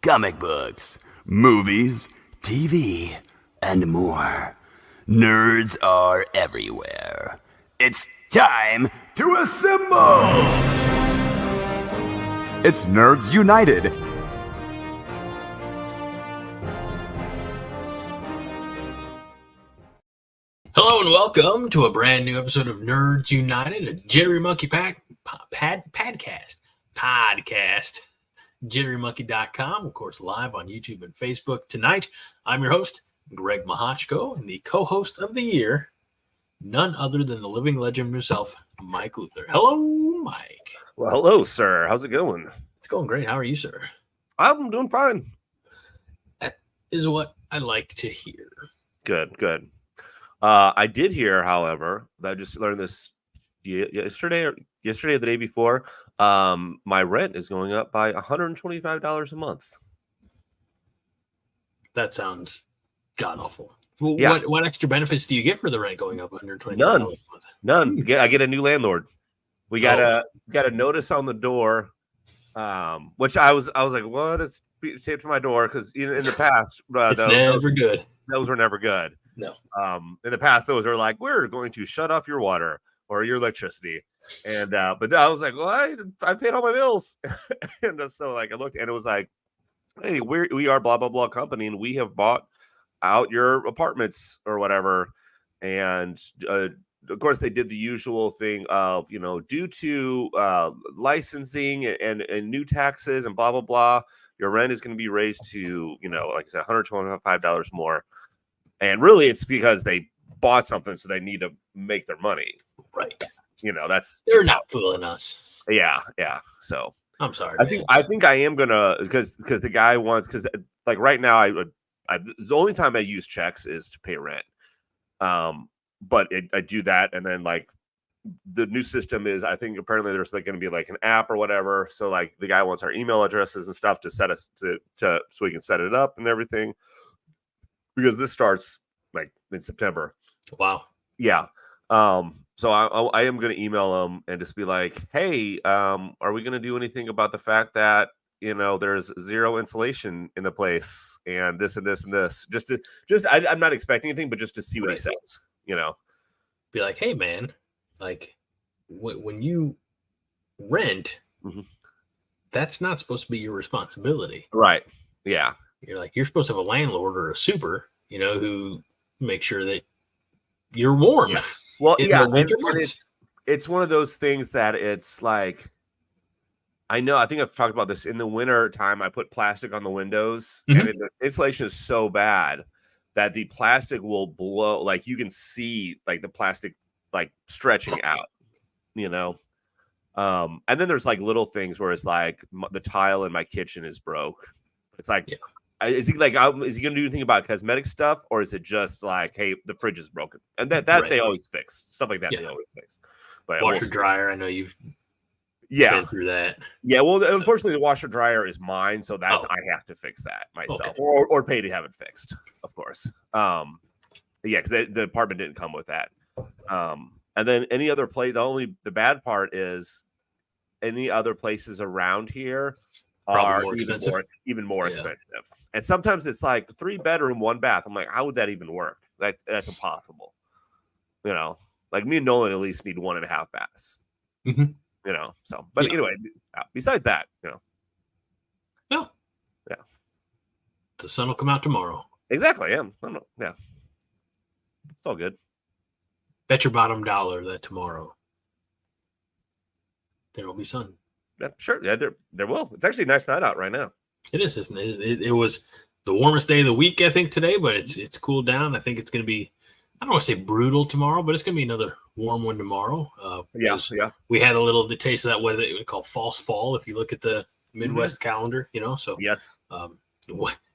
comic books, movies, TV, and more. Nerds are everywhere. It's time to assemble! It's Nerds United. Hello and welcome to a brand new episode of Nerds United, a Jittery Monkey podcast. JitteryMonkey.com, of course, live on YouTube and Facebook. Tonight, I'm your host, Greg Mahochko, and the co-host of the year, none other than the living legend himself, Mike Luther. Hello, Mike. Well, hello, sir. How's it going? It's going great. How are you, sir? I'm doing fine. That is what I like to hear. Good. I did hear, however, that I just learned this yesterday or the day before. My rent is going up by $125 a month. That sounds god awful. Well, Yeah. What extra benefits do you get for the rent going up $125 None. a month? None. I get a new landlord. We got a notice on the door, which I was like, what is taped to my door? Because in the past, It's never good. Those were never good. No. In the past, those were like, we're going to shut off your water or your electricity. And but I was like, well, I paid all my bills. And so like I looked and it was like, hey, we are blah blah blah company, and we have bought out your apartments or whatever. And of course they did the usual thing of, due to licensing and new taxes and blah blah blah, your rent is going to be raised to, like I said, $125 more. And really, it's because they bought something, so they need to make their money. Right. They're not fooling us. Yeah. So I'm sorry. I think I am gonna because the guy wants, because like right now I the only time I use checks is to pay rent. But I do that, and then like the new system is, I think apparently there's like going to be like an app or whatever. So like the guy wants our email addresses and stuff to set us to so we can set it up and everything. Because this starts like in September. Wow. Yeah. So I am going to email them and just be like, hey, are we going to do anything about the fact that, there's zero insulation in the place and this and this and this? I'm not expecting anything, but just to see what he says, Be like, hey, man, like when you rent, that's not supposed to be your responsibility. Right. Yeah. You're supposed to have a landlord or a super, who makes sure that you're warm. Yeah. Well, in yeah, the winter and months. it's one of those things that it's like, I think I've talked about this. In the winter time, I put plastic on the windows, and the insulation is so bad that the plastic will blow. Like you can see like the plastic like stretching out, and then there's like little things where it's like the tile in my kitchen is broke. It's like, is he going to do anything about cosmetic stuff, or is it just like, hey, the fridge is broken? And that they always fix stuff like that. Yeah. They always fix. But Washer dryer, I know you've been through that. Yeah, well, unfortunately, the washer dryer is mine, so I have to fix that myself, or pay to have it fixed, of course. Because the apartment didn't come with that. And then any other place, the bad part is any other places around here are even more expensive. And sometimes it's like 3-bedroom, 1-bath. I'm like, how would that even work? That's impossible. Like me and Nolan at least need 1.5 baths. So, but anyway, besides that, Yeah. The sun will come out tomorrow. Exactly. Yeah. It's all good. Bet your bottom dollar that tomorrow there will be sun. Yeah, sure. Yeah, there will. It's actually a nice night out right now. It is, isn't it? It was the warmest day of the week, I think, today, but it's cooled down. I think it's going to be, I don't want to say brutal tomorrow, but it's going to be another warm one tomorrow. Yes. We had a little taste of that weather that we call false fall if you look at the Midwest calendar, So yes.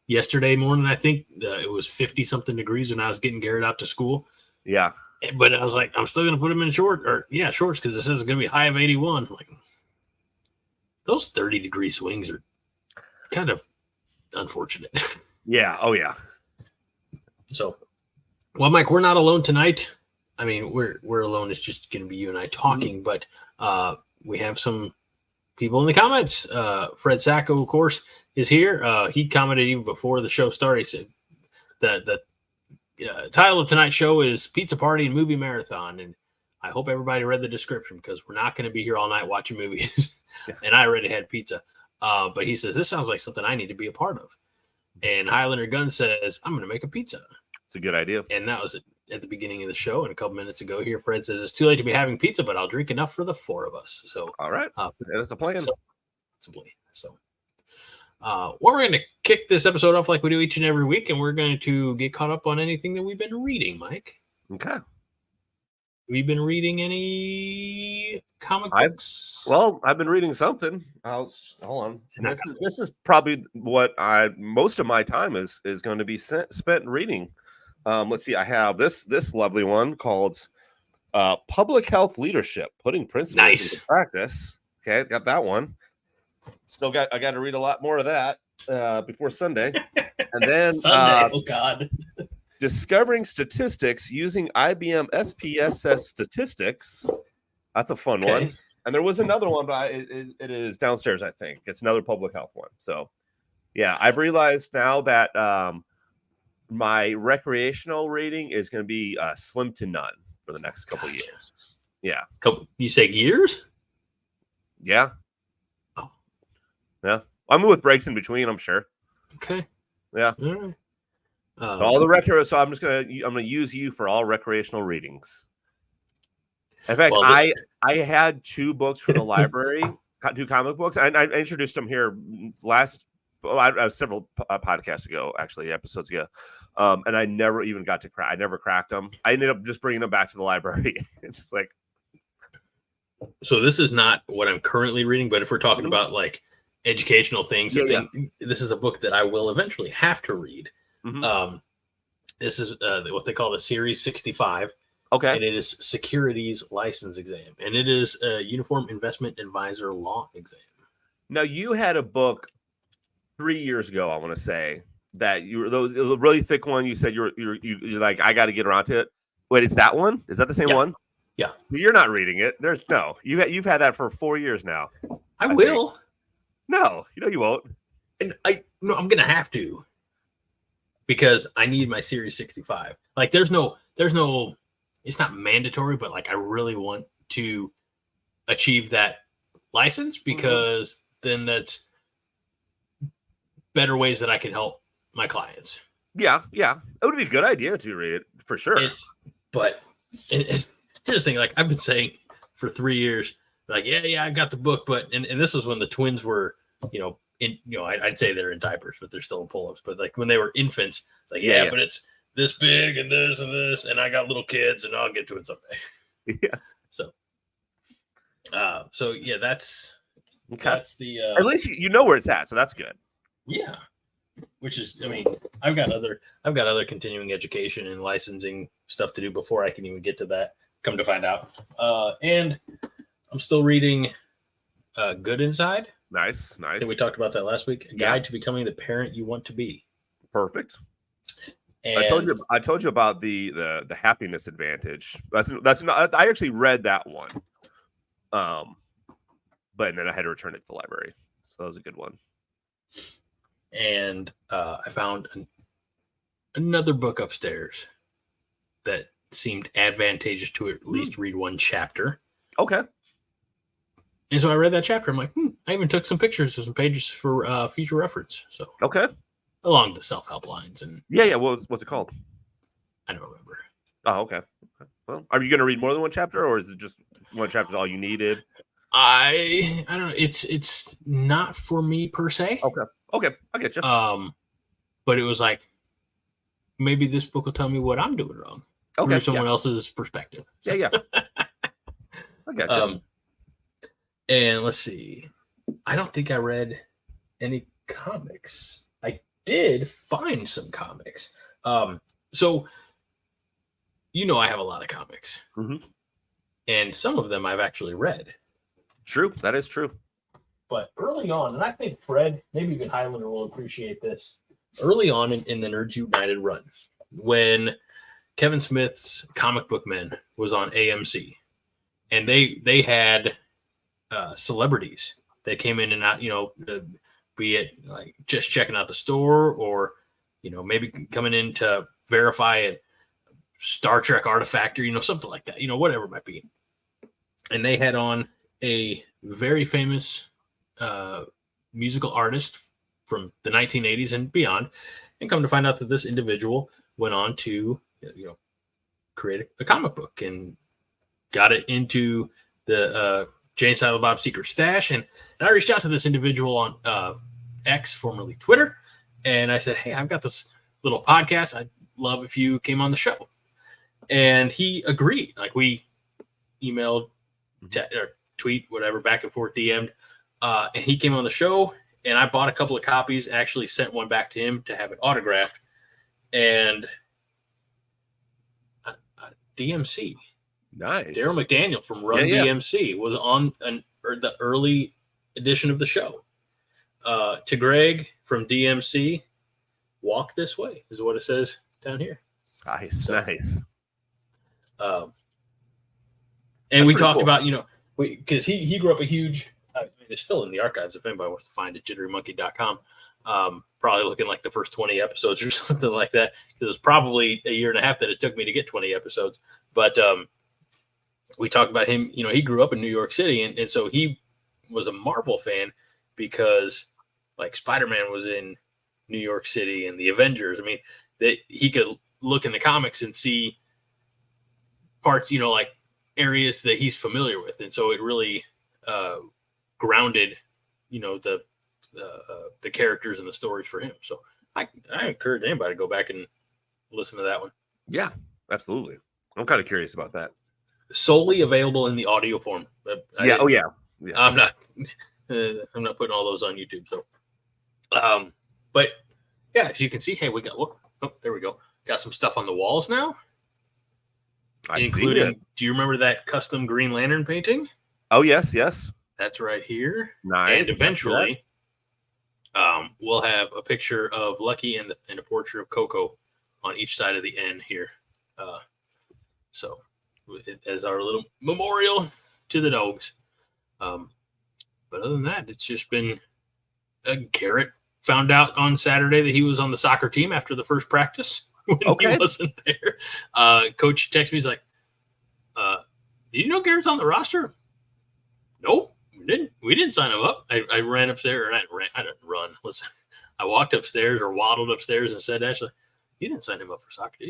Yesterday morning, I think it was 50-something degrees when I was getting Garrett out to school. Yeah. But I was like, I'm still going to put him in shorts because it says it's going to be high of 81. I'm like, those 30-degree swings are kind of unfortunate. Yeah. Oh, yeah. So, well, Mike, we're not alone tonight. I mean, we're alone. It's just going to be you and I talking, but we have some people in the comments. Fred Sacco, of course, is here. He commented even before the show started. He said the title of tonight's show is Pizza Party and Movie Marathon. And I hope everybody read the description because we're not going to be here all night watching movies. And I already had pizza. But he says, this sounds like something I need to be a part of. And Highlander Gunn says, I'm going to make a pizza. It's a good idea. And that was at the beginning of the show. And a couple minutes ago here, Fred says, it's too late to be having pizza, but I'll drink enough for the 4 of us. So, all right. That's a plan. So, it's a plan. So, we're going to kick this episode off like we do each and every week. And we're going to get caught up on anything that we've been reading, Mike. Okay. Have you been reading any comic books? I've been reading something. Hold on. This is probably what most of my time is going to be spent reading. Let's see. I have this lovely one called Public Health Leadership: Putting Principles into Practice. Okay, got that one. I got to read a lot more of that before Sunday, and then Sunday. Oh God. Discovering Statistics Using IBM SPSS Statistics. That's a fun one. And there was another one, but it is downstairs, I think. It's another public health one. So, yeah, I've realized now that my recreational reading is going to be slim to none for the next couple of years. Yeah. You say years? Yeah. Oh. Yeah. I'm with breaks in between, I'm sure. Okay. Yeah. All right. So all the so I'm gonna use you for all recreational readings. In fact, I had 2 books from the library, 2 comic books. I introduced them here several podcasts ago, actually episodes ago, and I never even got to crack. I never cracked them. I ended up just bringing them back to the library. It's like, so this is not what I'm currently reading, but if we're talking about like educational things, this is a book that I will eventually have to read. Mm-hmm. This is what they call the Series 65. Okay. And it is Securities License Exam. And it is a Uniform Investment Advisor Law Exam. Now, you had a book 3 years ago, I want to say, that you were those really thick one. You said you're like, I got to get around to it. Wait, it's that one? Is that the same one? Yeah. You're not reading it. You've had that for 4 years now. I will. Think. No, you won't. And I'm going to have to. Because I need my Series 65. Like, there's no, it's not mandatory, but like, I really want to achieve that license because then that's better ways that I can help my clients. Yeah. It would be a good idea to read it for sure. But here's the thing, like I've been saying for 3 years, like, yeah, I got the book, but, and this was when the twins were, I'd say they're in diapers, but they're still in pull-ups. But like when they were infants, it's like, but it's this big and this, and I got little kids, and I'll get to it someday. Yeah. So that's the. At least you know where it's at, so that's good. Yeah, which is, I mean, I've got other continuing education and licensing stuff to do before I can even get to that. Come to find out, and I'm still reading Good Inside. Nice. I think we talked about that last week. A guide to becoming the parent you want to be. Perfect. And I told you about the happiness advantage. That's not. I actually read that one. But then I had to return it to the library. So that was a good one. And I found another book upstairs that seemed advantageous to at least read one chapter. Okay. And so I read that chapter. I'm like, I even took some pictures of some pages for future reference. So okay, along the self-help lines and yeah. What's it called? I don't remember. Oh, okay. Well, are you going to read more than one chapter, or is it just one chapter all you needed? I don't know. It's not for me per se. Okay, I get you. But it was like maybe this book will tell me what I'm doing wrong through someone else's perspective. So. Yeah. I got you. And let's see. I don't think I read any comics. I did find some comics. So, I have a lot of comics. Mm-hmm. And some of them I've actually read. True. That is true. But early on, and I think Fred, maybe even Highlander will appreciate this. Early on in the Nerds United run, when Kevin Smith's Comic Book Men was on AMC, and they had celebrities that came in and out, be it like just checking out the store or, maybe coming in to verify a Star Trek artifact or, something like that, whatever it might be. And they had on a very famous musical artist from the 1980s and beyond, and come to find out that this individual went on to, create a comic book and got it into the Jane Silent Bob Secret Stash. And I reached out to this individual on X, formerly Twitter, and I said, hey, I've got this little podcast. I'd love if you came on the show. And he agreed. Like, we emailed, or tweet, whatever, back and forth, DM'd, and he came on the show, and I bought a couple of copies, actually sent one back to him to have it autographed. And DMC. Nice. Daryl McDaniel from Run DMC was on the early edition of the show. To Greg from DMC, walk this way is what it says down here. Nice, nice. And we talked about, because he grew up a huge, it's still in the archives if anybody wants to find it, jitterymonkey.com. Probably looking like the first 20 episodes or something like that. It was probably a year and a half that it took me to get 20 episodes. But we talked about him, he grew up in New York City. And so he was a Marvel fan because, like, Spider-Man was in New York City and the Avengers. I mean, that he could look in the comics and see parts, like areas that he's familiar with. And so it really grounded, the characters and the stories for him. So I encourage anybody to go back and listen to that one. Yeah, absolutely. I'm kind of curious about that. Solely available in the audio form. Yeah. I'm not putting all those on YouTube. So, but yeah, as you can see, hey, we got, there we go. Got some stuff on the walls now. Including, do you remember that custom Green Lantern painting? Oh, yes. That's right here. Nice. And eventually, we'll have a picture of Lucky and a portrait of Coco on each side of the N here. So, as our little memorial to the dogs. But other than that, it's just been Garrett found out on Saturday that he was on the soccer team after the first practice when he wasn't there. Coach texted me, he's like, "Did you know Garrett's on the roster?" Nope, we didn't sign him up. I ran upstairs, or I didn't run. Listen, I walked upstairs or waddled upstairs and said, "Ashley, you didn't sign him up for soccer, did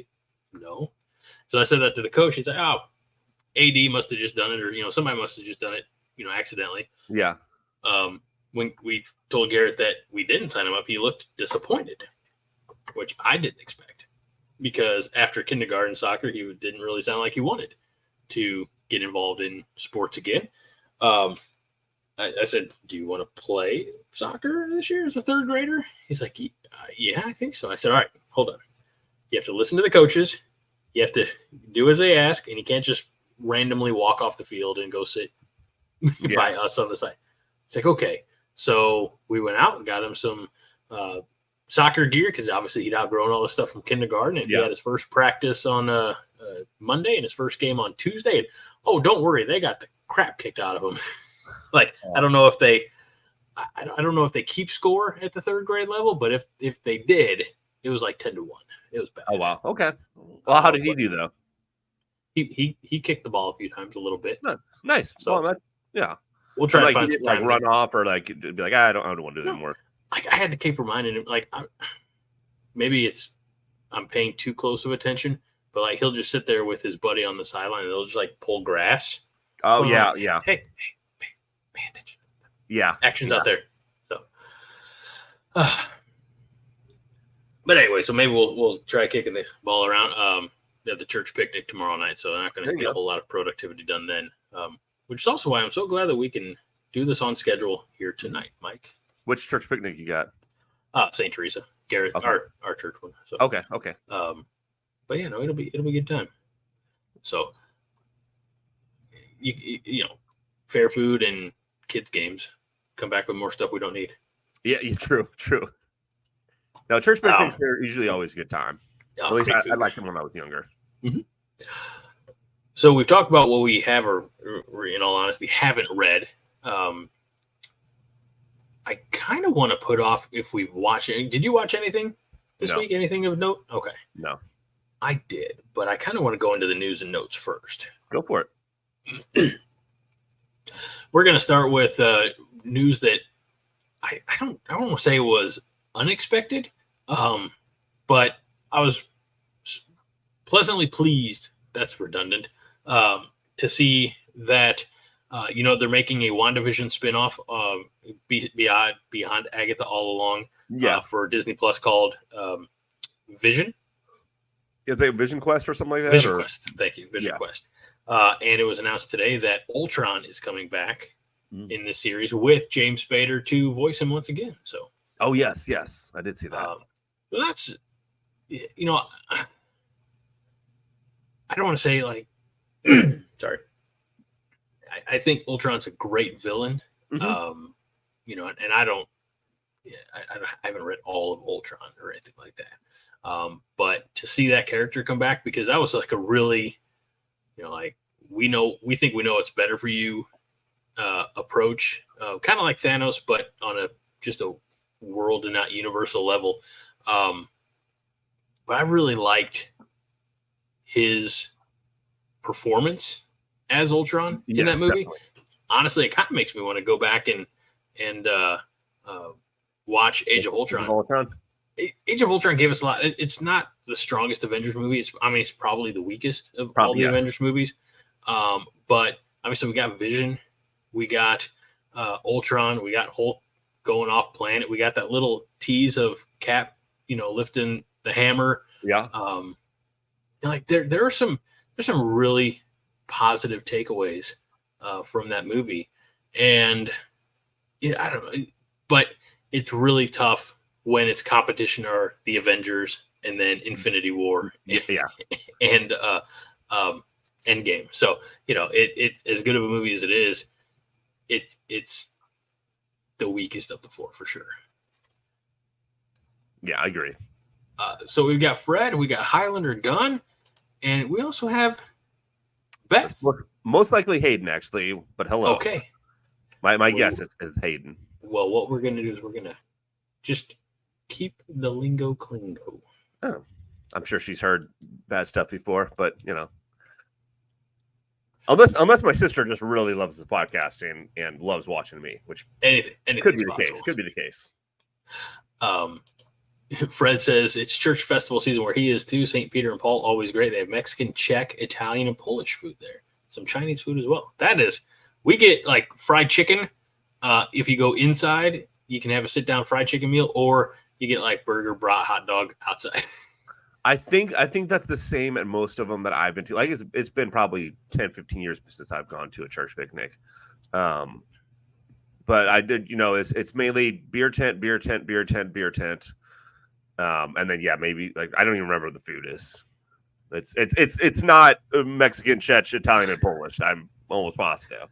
you?" No. So I said that to the coach. He's like, "Oh, AD must have just done it, or somebody must have just done it, accidentally." Yeah. When we told Garrett that we didn't sign him up, he looked disappointed, which I didn't expect, because after kindergarten soccer, he didn't really sound like he wanted to get involved in sports again. I said, "Do you want to play soccer this year as a third grader?" He's like, "Yeah, I think so." I said, "All right, hold on. You have to listen to the coaches. You have to do as they ask, and you can't just randomly walk off the field and go sit by us on the side." It's like, okay. So we went out and got him some soccer gear, because obviously he'd outgrown all the stuff from kindergarten, and he had his first practice on Monday and his first game on Tuesday. And, oh, don't worry, they got the crap kicked out of him. I don't know if they, I don't know if they keep score at the third grade level, but if they did, it was like 10-1. It was bad. Oh wow. Okay. Well, how did he do though? He kicked the ball a few times, a little bit. Nice. So well, yeah. We'll try to find some time. Run off or be like, I don't want to do that anymore. I had to keep reminding him, maybe I'm paying too close of attention, but he'll just sit there with his buddy on the sideline and they'll just pull grass. Oh yeah. Hey, pay attention. Yeah. Action's out there. So, but anyway, so maybe we'll try kicking the ball around. They have the church picnic tomorrow night, so I'm not going to get a whole lot of productivity done then. Which is also why I'm so glad that we can do this on schedule here tonight, Mike. Which church picnic you got? St. Teresa, Garrett, okay. our church one. So, okay. But yeah, no, it'll be a good time. So, you know, fair food and kids games. Come back with more stuff we don't need. Yeah, true. Now, church picnics are usually always a good time. At least I liked them when I was younger. Mm-hmm. So we've talked about what we have, or in all honesty, haven't read. I kind of want to put off if we've watched it. Did you watch anything this No. week? Anything of note? Okay. No. I did, but I kind of want to go into the news and notes first. Go for it. We're going to start with news that I don't want to say it was unexpected, but I was pleasantly pleased. That's redundant. To see that they're making a WandaVision spinoff beyond Agatha All Along. For Disney Plus called Vision. Is it Vision Quest or something like that? Vision Quest. Thank you, Vision Quest. And it was announced today that Ultron is coming back in this series with James Spader to voice him once again. So. Oh yes, I did see that. That's, I don't want to say like, sorry. I think Ultron's a great villain. And I don't. Yeah, I haven't read all of Ultron or anything like that. But to see that character come back, because that was like a really, we think we know what's better for you approach, kind of like Thanos, but on just a world and not universal level. But I really liked his performance as Ultron in that movie. Definitely. Honestly, it kind of makes me want to go back and watch Age of Ultron. Age of Ultron gave us a lot. It's not the strongest Avengers movie. It's probably the weakest of all the Avengers movies. But obviously we got Vision, we got Ultron, we got Hulk going off planet. We got that little tease of Cap, lifting the hammer. Yeah. There's some really positive takeaways from that movie, and I don't know, but it's really tough when its competition are the Avengers and then Infinity War, and Endgame. So it's as good of a movie as it is. It's the weakest of the four for sure. Yeah, I agree. So we've got Fred, we got Highlander Gunn, and we also have Beth. Most likely Hayden, actually, but hello. Okay. My guess is Hayden. Well, what we're going to do is we're going to just keep the lingo clingo. Oh, I'm sure she's heard bad stuff before, but unless my sister just really loves the podcasting and loves watching me, which anything could be the case. Could be the case. Fred says it's church festival season where he is too. St. Peter and Paul, always great. They have Mexican, Czech, Italian, and Polish food there. Some Chinese food as well. We get like fried chicken. If you go inside, you can have a sit-down fried chicken meal, or you get like burger, brat, hot dog outside. I think that's the same at most of them that I've been to. Like it's been probably 10, 15 years since I've gone to a church picnic. But I did, it's mainly beer tent. And then maybe like I don't even remember what the food is. It's not Mexican, Czech, Italian, and Polish. I'm almost positive.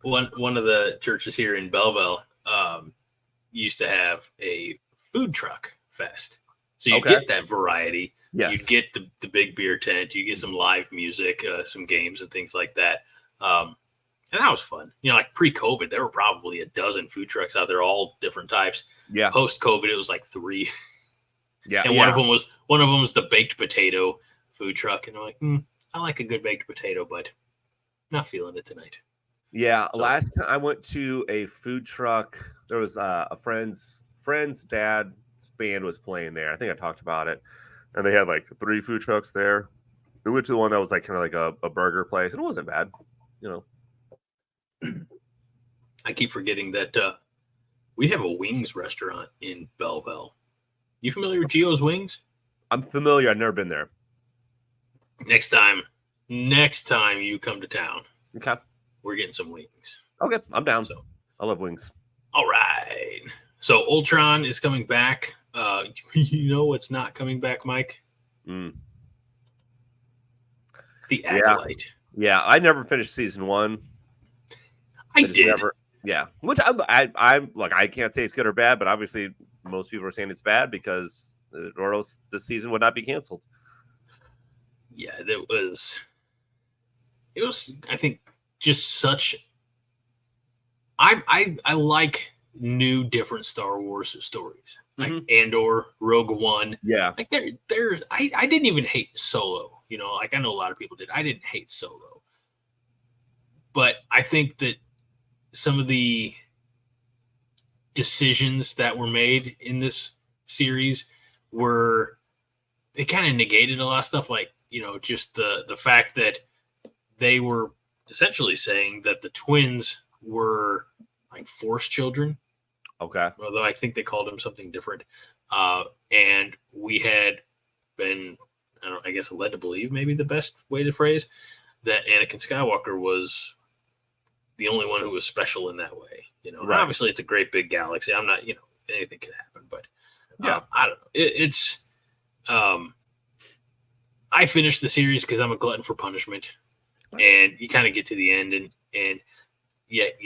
One of the churches here in Belleville used to have a food truck fest, so you get that variety. Yes. You get the big beer tent, you get some live music, some games and things like that. And that was fun. Like pre-COVID, there were probably a dozen food trucks out there, all different types. Yeah. Post-COVID, it was like 3. Yeah. And one of them was the baked potato food truck, and I'm like, I like a good baked potato, but not feeling it tonight. Yeah. So, last time I went to a food truck, there was a friend's dad's band was playing there. I think I talked about it, and they had like 3 food trucks there. We went to the one that was like kind of like a burger place, and it wasn't bad, I keep forgetting that we have a wings restaurant in Belleville. You familiar with Gio's Wings? I'm familiar. I've never been there. Next time you come to town, okay, we're getting some wings. Okay, I'm down. So I love wings. All right. So Ultron is coming back. You know what's not coming back, Mike? The Acolyte. Yeah, I never finished season 1. I did. Never, yeah, which I'm like, I can't say it's good or bad, but obviously most people are saying it's bad because or else the season would not be canceled. Yeah, it was. I think just such. I like new, different Star Wars stories, like Andor, Rogue One. Yeah, like I didn't even hate Solo. You know, like I know a lot of people did. I didn't hate Solo, but I think that some of the decisions that were made in this series were, they kind of negated a lot of stuff, like, you know, just the fact that they were essentially saying that the twins were like forced children. okay, Although I think they called them something different. And we had been, I guess, led to believe, maybe the best way to phrase, that Anakin Skywalker was the only one who was special in that way. You know, Right. Obviously it's a great big galaxy. I'm not, you know, anything can happen, but Yeah. I don't know. It's I finished the series because I'm a glutton for punishment, and you kind of get to the end, and yet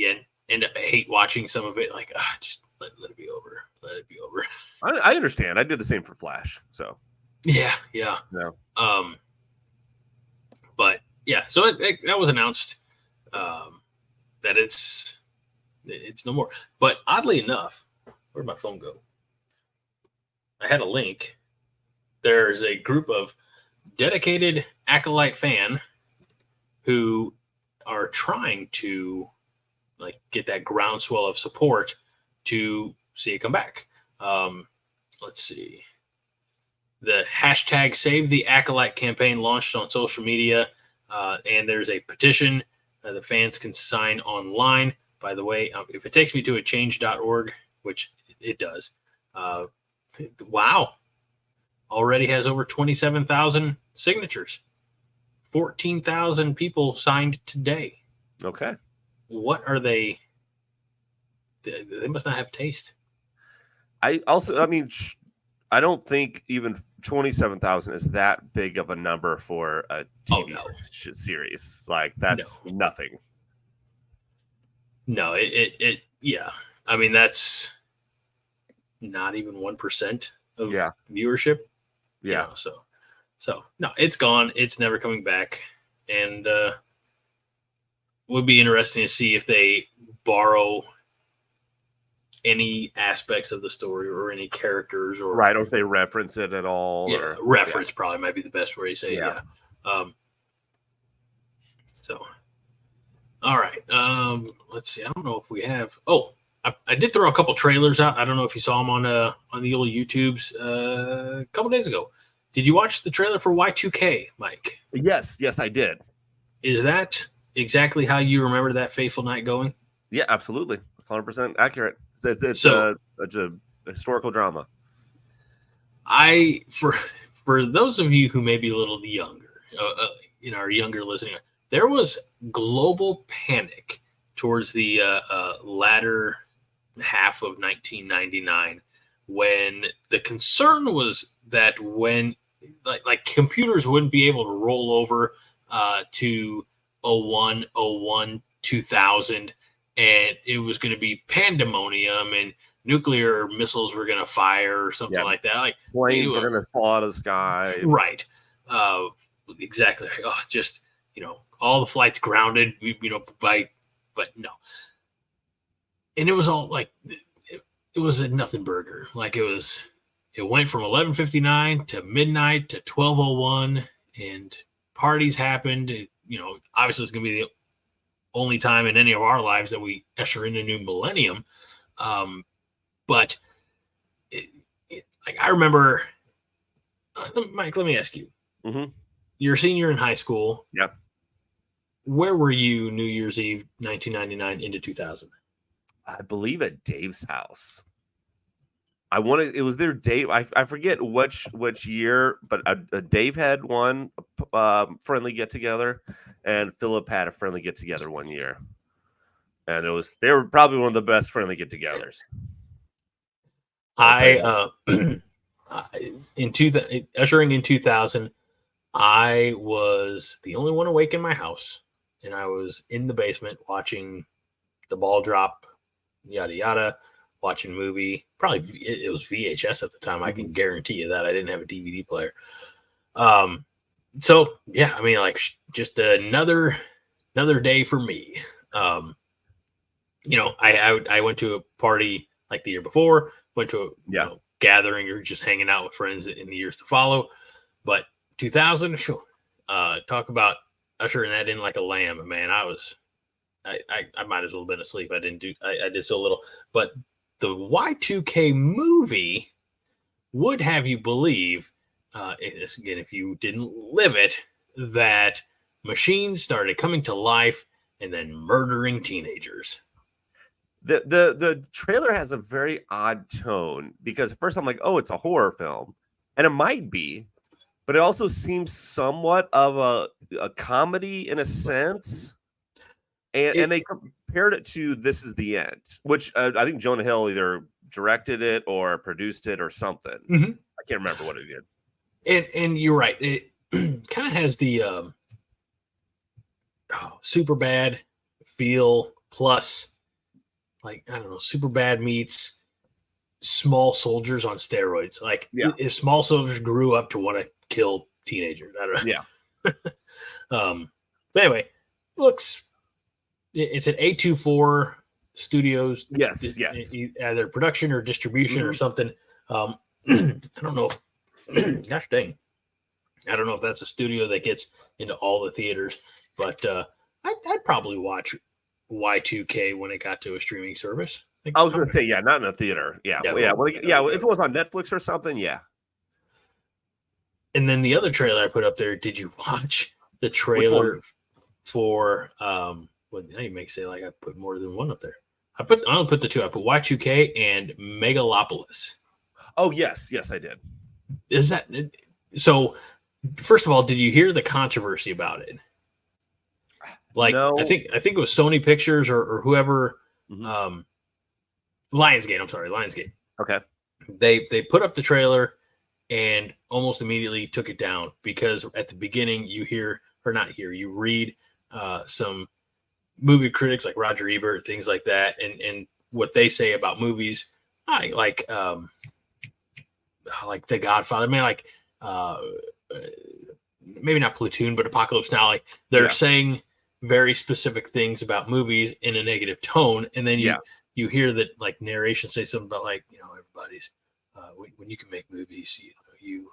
end up hate watching some of it. Like, just let it be over. Let it be over. I understand. I did the same for Flash. So Yeah. no. But yeah, so that was announced that it's no more. But oddly enough, where'd my phone go? I had a link. There's a group of dedicated Acolyte fan who are trying to like get that groundswell of support to see it come back. Let's see. The hashtag Save the Acolyte campaign launched on social media, and there's a petition the fans can sign online. By the way, if it takes me to a change.org, which it does, wow, already has over 27,000 signatures. 14,000 people signed today. Okay. What are they? They must not have taste. I don't think even 27,000 is that big of a number for a TV series. Like, that's nothing. No, yeah. I mean, that's not even 1% of viewership. Yeah. You know, so no, it's gone. It's never coming back. And would be interesting to see if they borrow any aspects of the story or any characters, or right, or if they reference it at all. Yeah, or reference probably might be the best way to say it. Yeah. So, all right. Let's see. I don't know if we have. Oh, I did throw a couple trailers out. I don't know if you saw them on the old YouTubes a couple days ago. Did you watch the trailer for Y2K, Mike? Yes, I did. Is that exactly how you remember that fateful night going? Yeah, absolutely. It's 100% accurate. It's a historical drama. For those of you who may be a little younger, our younger listening, there was global panic towards the latter half of 1999 when the concern was that when like computers wouldn't be able to roll over to 01, 2000, and it was going to be pandemonium and nuclear missiles were going to fire or something like that. Like planes were going to fall out of the sky. Right. Exactly. Oh, just, all the flights grounded, but no. And it was all like, it was a nothing burger. Like it went from 11:59 to midnight to 12:01, and parties happened. Obviously it's going to be the only time in any of our lives that we usher in a new millennium. But I remember, Mike, let me ask you, you're a senior in high school. Yep. Where were you New Year's Eve, 1999 into 2000? I believe at Dave's house. It was their Dave. I forget which year, but Dave had one friendly get together, and Philip had a friendly get together one year, and they were probably one of the best friendly get togethers. Ushering in 2000, I was the only one awake in my house, and I was in the basement watching the ball drop, yada yada. Watching movie, probably it was VHS at the time. I can guarantee you that I didn't have a DVD player. So yeah, I mean, like just another day for me. I went to a party like the year before, went to a gathering or just hanging out with friends in the years to follow. But 2000, sure, talk about ushering that in like a lamb, man. I might as well have been asleep. I did so little. But the Y2K movie would have you believe, again, if you didn't live it, that machines started coming to life and then murdering teenagers. The trailer has a very odd tone because at first I'm like, oh, it's a horror film. And it might be, but it also seems somewhat of a comedy in a sense. And they compared it to This Is the End, which I think Jonah Hill either directed it or produced it or something. Mm-hmm. I can't remember what he did. And you're right. It kind of has the super bad feel plus, like, I don't know, super bad meets small soldiers on steroids. Like if small soldiers grew up to want to kill teenagers. I don't know. Yeah. But anyway, it's an A24 Studios. Yes. Either production or distribution or something. I don't know. Gosh dang. I don't know if that's a studio that gets into all the theaters, but I'd probably watch Y2K when it got to a streaming service. I was going to say, not in a theater. Yeah. If it was on Netflix or something, yeah. And then the other trailer I put up there, did you watch the trailer for well, now you make say like I put more than one up there. I don't put the two. I put Y2K and Megalopolis. Oh, yes, I did. Is that so? First of all, did you hear the controversy about it? Like, no. I think it was Sony Pictures or whoever. Mm-hmm. Lionsgate. I'm sorry, Lionsgate. Okay. They put up the trailer and almost immediately took it down because at the beginning you read some movie critics like Roger Ebert, things like that, and what they say about movies, like The Godfather, man, like maybe not Platoon, but Apocalypse Now. Like they're saying very specific things about movies in a negative tone, and then you hear that like narration say something about like everybody's when you can make movies, you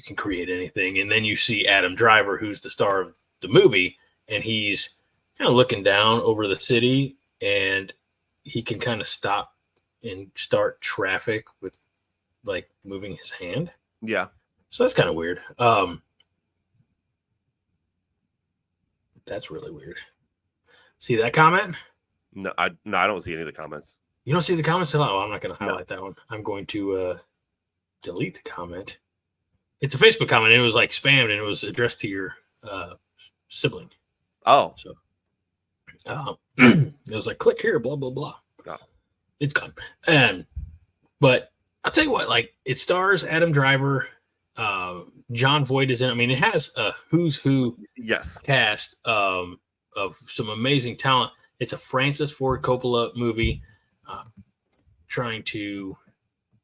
can create anything, and then you see Adam Driver, who's the star of the movie, and he's kind of looking down over the city, and he can kind of stop and start traffic with like moving his hand. Yeah. So that's kind of weird. That's really weird. See that comment? No, I don't see any of the comments. You don't see the comments? Oh, I'm not going to highlight that one. I'm going to delete the comment. It's a Facebook comment. It was like spammed, and it was addressed to your sibling. Oh. So it was like, click here, blah, blah, blah. Oh. It's gone. But I'll tell you what, like, it stars Adam Driver. John Voight is in it. I mean, it has a who's who cast of some amazing talent. It's a Francis Ford Coppola movie. Trying to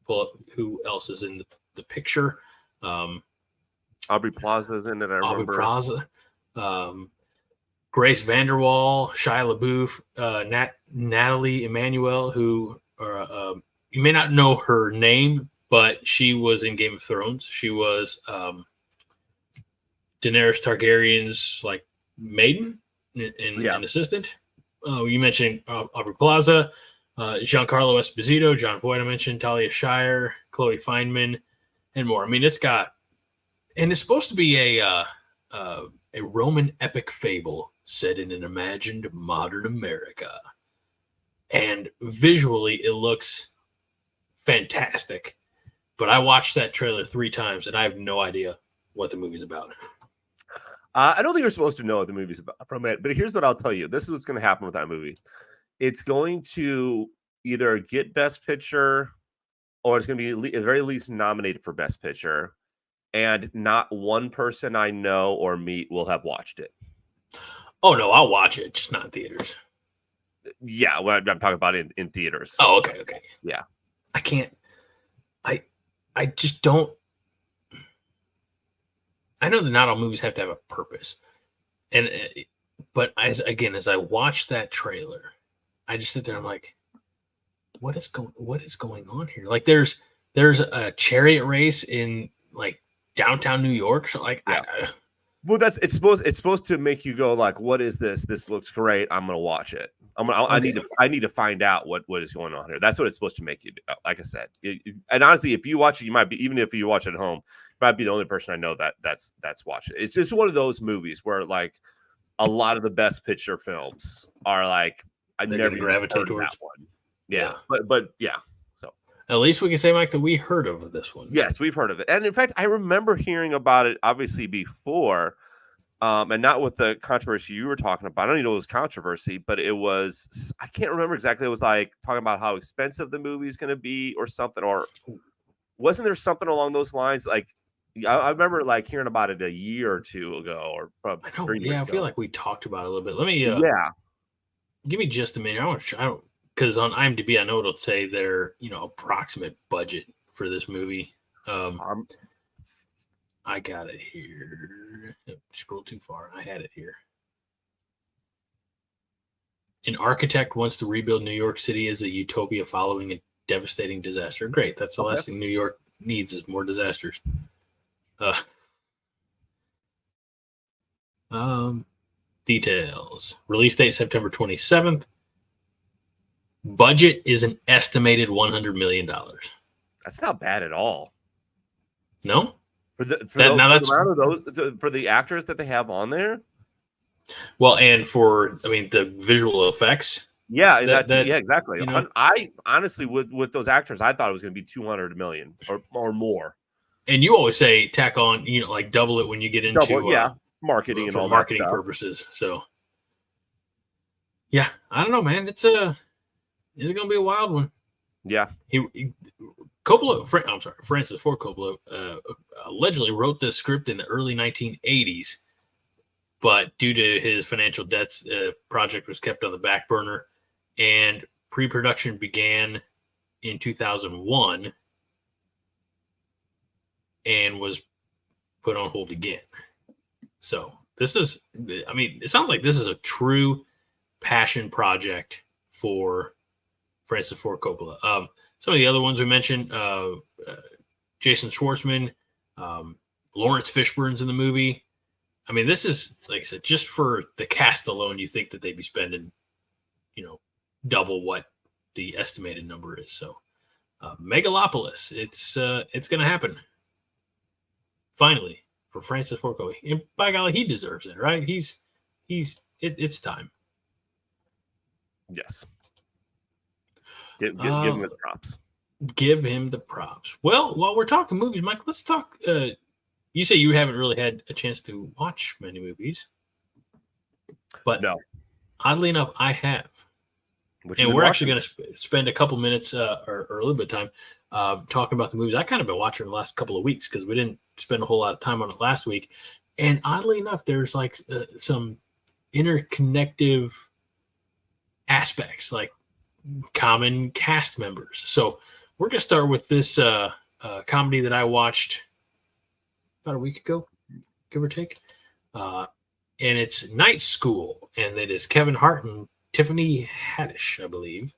pull up who else is in the picture. Aubrey Plaza is in it. I remember. Aubrey Plaza. Grace Vanderwall, Shia LaBeouf, Natalie Emmanuel, who you may not know her name, but she was in Game of Thrones. She was Daenerys Targaryen's like maiden and assistant. You mentioned Aubrey Plaza, Giancarlo Esposito, John Voight, I mentioned, Talia Shire, Chloe Fineman, and more. I mean, it's supposed to be a Roman epic fable set in an imagined modern America. And visually, it looks fantastic. But I watched that trailer 3 times, and I have no idea what the movie's about. I don't think you're supposed to know what the movie's about from it, but here's what I'll tell you. This is what's going to happen with that movie. It's going to either get Best Picture or it's going to be at the very least nominated for Best Picture. And not one person I know or meet will have watched it. Oh, no, I'll watch it, just not in theaters. Yeah, well, I'm talking about in theaters. Oh, okay. Yeah. I can't. I just don't. I know that not all movies have to have a purpose. But as I watch that trailer, I just sit there. I'm like, what is going on here? Like, there's a chariot race in like downtown New York. So like, Yeah. Well, it's supposed to make you go like, what is this? This looks great. I'm gonna watch it. I need to find out what is going on here. That's what it's supposed to make you do. Like I said, and honestly, if you watch it, you might be, even if you watch it at home, you might be the only person I know that's watching it. It's just one of those movies where like a lot of the best picture films are like They're never gonna gravitate towards that one. Yeah, but yeah. So at least we can say, Mike, that we heard of this one. Yes, we've heard of it. And in fact, I remember hearing about it obviously before, and not with the controversy you were talking about. I don't even know it was controversy, but it was, I can't remember exactly. It was like talking about how expensive the movie is going to be or something, or wasn't there something along those lines? Like, I remember like hearing about it a year or two ago, or probably 3 years ago. I feel like we talked about it a little bit. Let me, give me just a minute. Because on IMDb, I know it'll say their, approximate budget for this movie. I got it here. Scroll too far. I had it here. An architect wants to rebuild New York City as a utopia following a devastating disaster. Great. That's the last thing New York needs is more disasters. Details. Release date September 27th. Budget is an estimated $100 million. That's not bad at all. No? For the actors that they have on there. Well, and for the visual effects. Yeah, yeah, exactly. I honestly, with those actors, I thought it was going to be 200 million or more. And you always say tack on, like double it when you get into marketing and all marketing purposes. So, yeah, I don't know, man. It's going to be a wild one. Yeah. Francis Ford Coppola allegedly wrote this script in the early 1980s, but due to his financial debts, the project was kept on the back burner, and pre-production began in 2001 and was put on hold again. So this is, it sounds like this is a true passion project for Francis Ford Coppola. Some of the other ones we mentioned, Jason Schwartzman, Lawrence Fishburne's in the movie. This is, like I said, just for the cast alone, you think that they'd be spending, double what the estimated number is. So, Megalopolis, it's going to happen. Finally, for Francis Ford Coppola. And by golly, he deserves it, right? It's time. Yes. Give him the props. Give him the props. Well, while we're talking movies, Mike, let's talk. You say you haven't really had a chance to watch many movies, but no. Oddly enough, I have. And we're actually going to spend a couple minutes or a little bit of time talking about the movies I kind of been watching the last couple of weeks because we didn't spend a whole lot of time on it last week. And oddly enough, there's like some interconnective aspects, like common cast members. So we're going to start with this comedy that I watched about a week ago, give or take. And it's Night School, and it is Kevin Hart and Tiffany Haddish, I believe.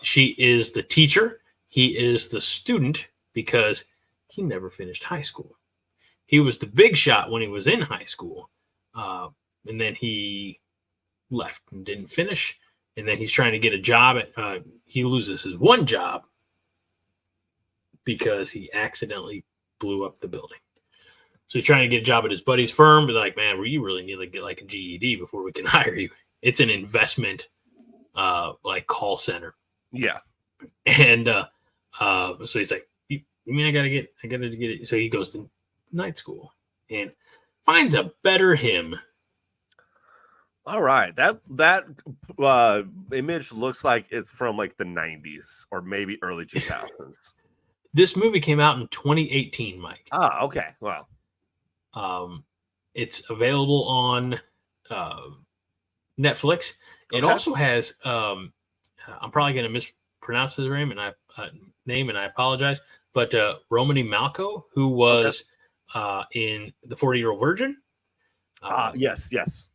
She is the teacher. He is the student because he never finished high school. He was the big shot when he was in high school. And then he left and didn't finish. And then he's trying to get a job he loses his one job because he accidentally blew up the building. So he's trying to get a job at his buddy's firm, but like, man, you really need to get like a GED before we can hire you. It's an investment, like call center. Yeah. And so he's like, you mean I gotta get it? So he goes to night school and finds a better him. All right. That image looks like it's from like the 90s or maybe early 2000s. This movie came out in 2018, Mike. Ah, okay. Wow. It's available on Netflix. It also has I'm probably going to mispronounce his name, and I apologize. But Romany Malco, who was in The 40-Year-Old Virgin. Yes.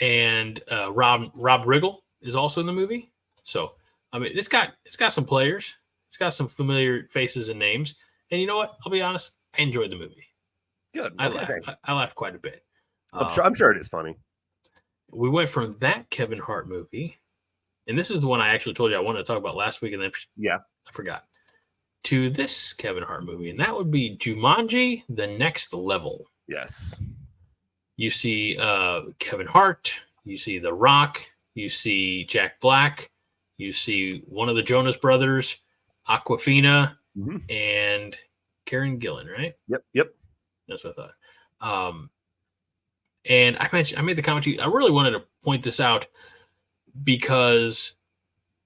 And Rob Riggle, is also in the movie. So I mean, it's got some players, it's got some familiar faces and names, and you know what? I'll be honest, I enjoyed the movie. Good. I Okay, laughed. thanks. I laughed quite a bit. I'm sure it is funny. We went from that Kevin Hart movie, and this is the one I actually told you I wanted to talk about last week, and then I forgot, to this Kevin Hart movie, and that would be Jumanji: The Next Level. Yes. You see Kevin Hart, you see The Rock, you see Jack Black, you see one of the Jonas Brothers, Aquafina, and Karen Gillan, right? Yep. That's what I thought. And I made the comment to you. I really wanted to point this out because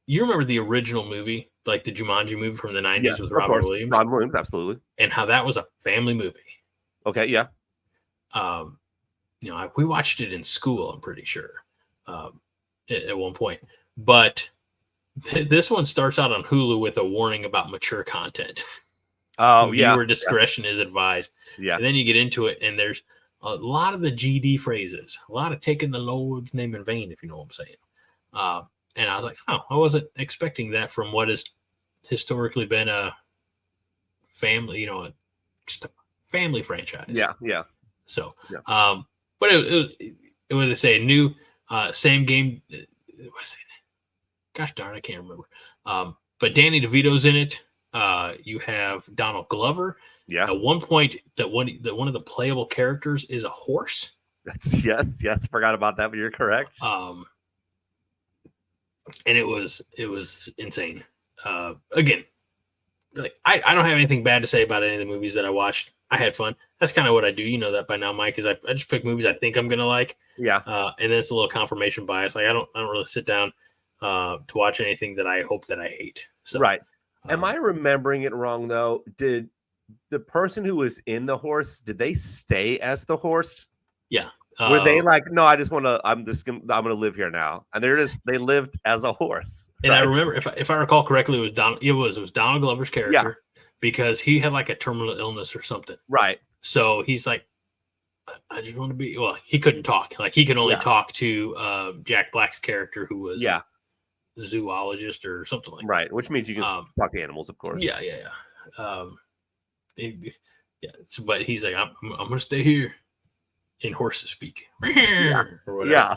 you remember the original movie, like the Jumanji movie from the 90s with Robin Williams? Robin Williams, absolutely. And how that was a family movie. Okay, yeah. We watched it in school, I'm pretty sure, at one point. But this one starts out on Hulu with a warning about mature content. Oh, yeah. Viewer discretion is advised. Yeah. And then you get into it, and there's a lot of the GD phrases, a lot of taking the Lord's name in vain, if you know what I'm saying. And I was like, oh, I wasn't expecting that from what has historically been a family, just a family franchise. Yeah. So, but it was to say a new same game. Gosh darn, I can't remember. But Danny DeVito's in it. You have Donald Glover. Yeah. At one point, that one of the playable characters is a horse. That's yes. Forgot about that, but you're correct. And it was insane. Again, like I don't have anything bad to say about any of the movies that I watched. I had fun. That's kind of what I do. You know that by now, Mike. Is I just pick movies I think I'm gonna like. Yeah. And then it's a little confirmation bias. Like I don't really sit down to watch anything that I hope that I hate. So, right. Am I remembering it wrong though? Did the person who was in the horse, did they stay as the horse? Yeah. Were they like, no, I'm going to live here now. And they lived as a horse. And right? I remember if I recall correctly, it was Donald Glover's character because he had like a terminal illness or something. Right. So he's like, I just want to be, well, he couldn't talk. Like he could only talk to Jack Black's character who was a zoologist or something like that. Right. Which means you can talk to animals, of course. Yeah. So, but he's like, I'm going to stay here. In horses speak, or whatever. Yeah.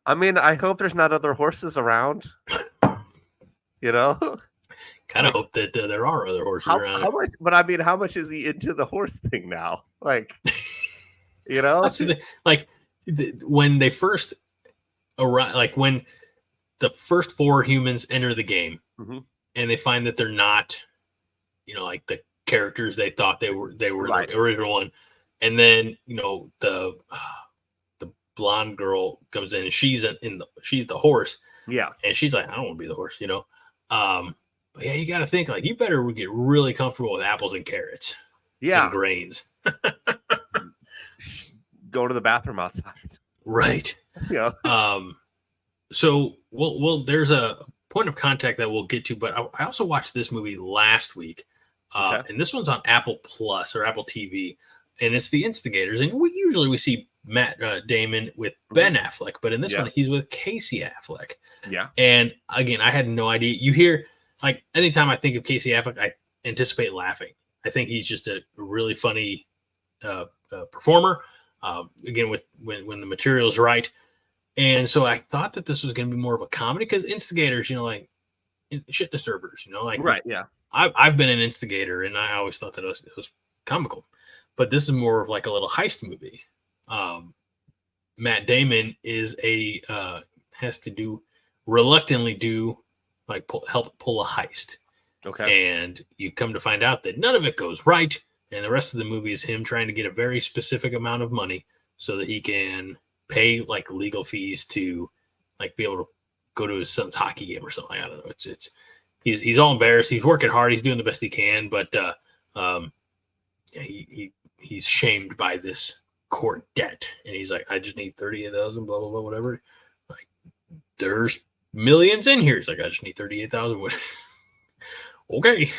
I mean, I hope there's not other horses around. Kind of hope that there are other horses around. How much? But I mean, how much is he into the horse thing now? Like, That's the thing. Like when they first arrive, like when the first 4 humans enter the game, and they find that they're not, like the characters they thought they were right. The original one. And then the blonde girl comes in and she's the horse. Yeah. And she's like, I don't want to be the horse, But yeah, you got to think like you better get really comfortable with apples and carrots. Yeah. And grains. Go to the bathroom outside. Right. Yeah. So there's a point of contact that we'll get to, but I also watched this movie last week. And this one's on Apple Plus or Apple TV. And it's The Instigators, and we see Matt Damon with Ben Affleck, but in this one he's with Casey Affleck. Yeah. And again, I had no idea. You hear like anytime I think of Casey Affleck, I anticipate laughing. I think he's just a really funny performer. Again, when the material is right, and so I thought that this was going to be more of a comedy because Instigators, like shit disturbers, like right, yeah. I've been an instigator, and I always thought that it was comical. But this is more of like a little heist movie. Matt Damon is has to reluctantly help pull a heist. Okay. And you come to find out that none of it goes right. And the rest of the movie is him trying to get a very specific amount of money so that he can pay like legal fees to like be able to go to his son's hockey game or something. I don't know. He's all embarrassed. He's working hard. He's doing the best he can, but he's shamed by this court debt, and he's like, I just need 38,000, blah blah blah, whatever. Like, there's millions in here. He's like, I just need 38,000. Okay.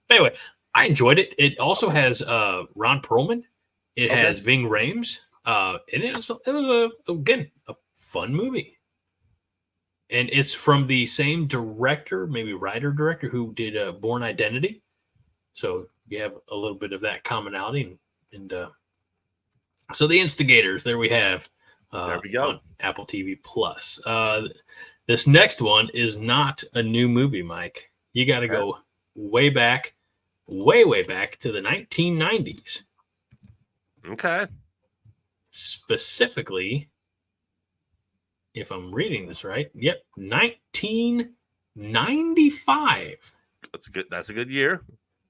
Anyway, I enjoyed it. It also has Ron Perlman. It has Ving Rhames. And it was again a fun movie, and it's from the same director, maybe writer director, who did Born Identity. So you have a little bit of that commonality, and so The Instigators. There we have. There we go. On Apple TV Plus. This next one is not a new movie, Mike. You got to go way back to the 1990s. Okay. Specifically, if I'm reading this right, 1995. That's a good year.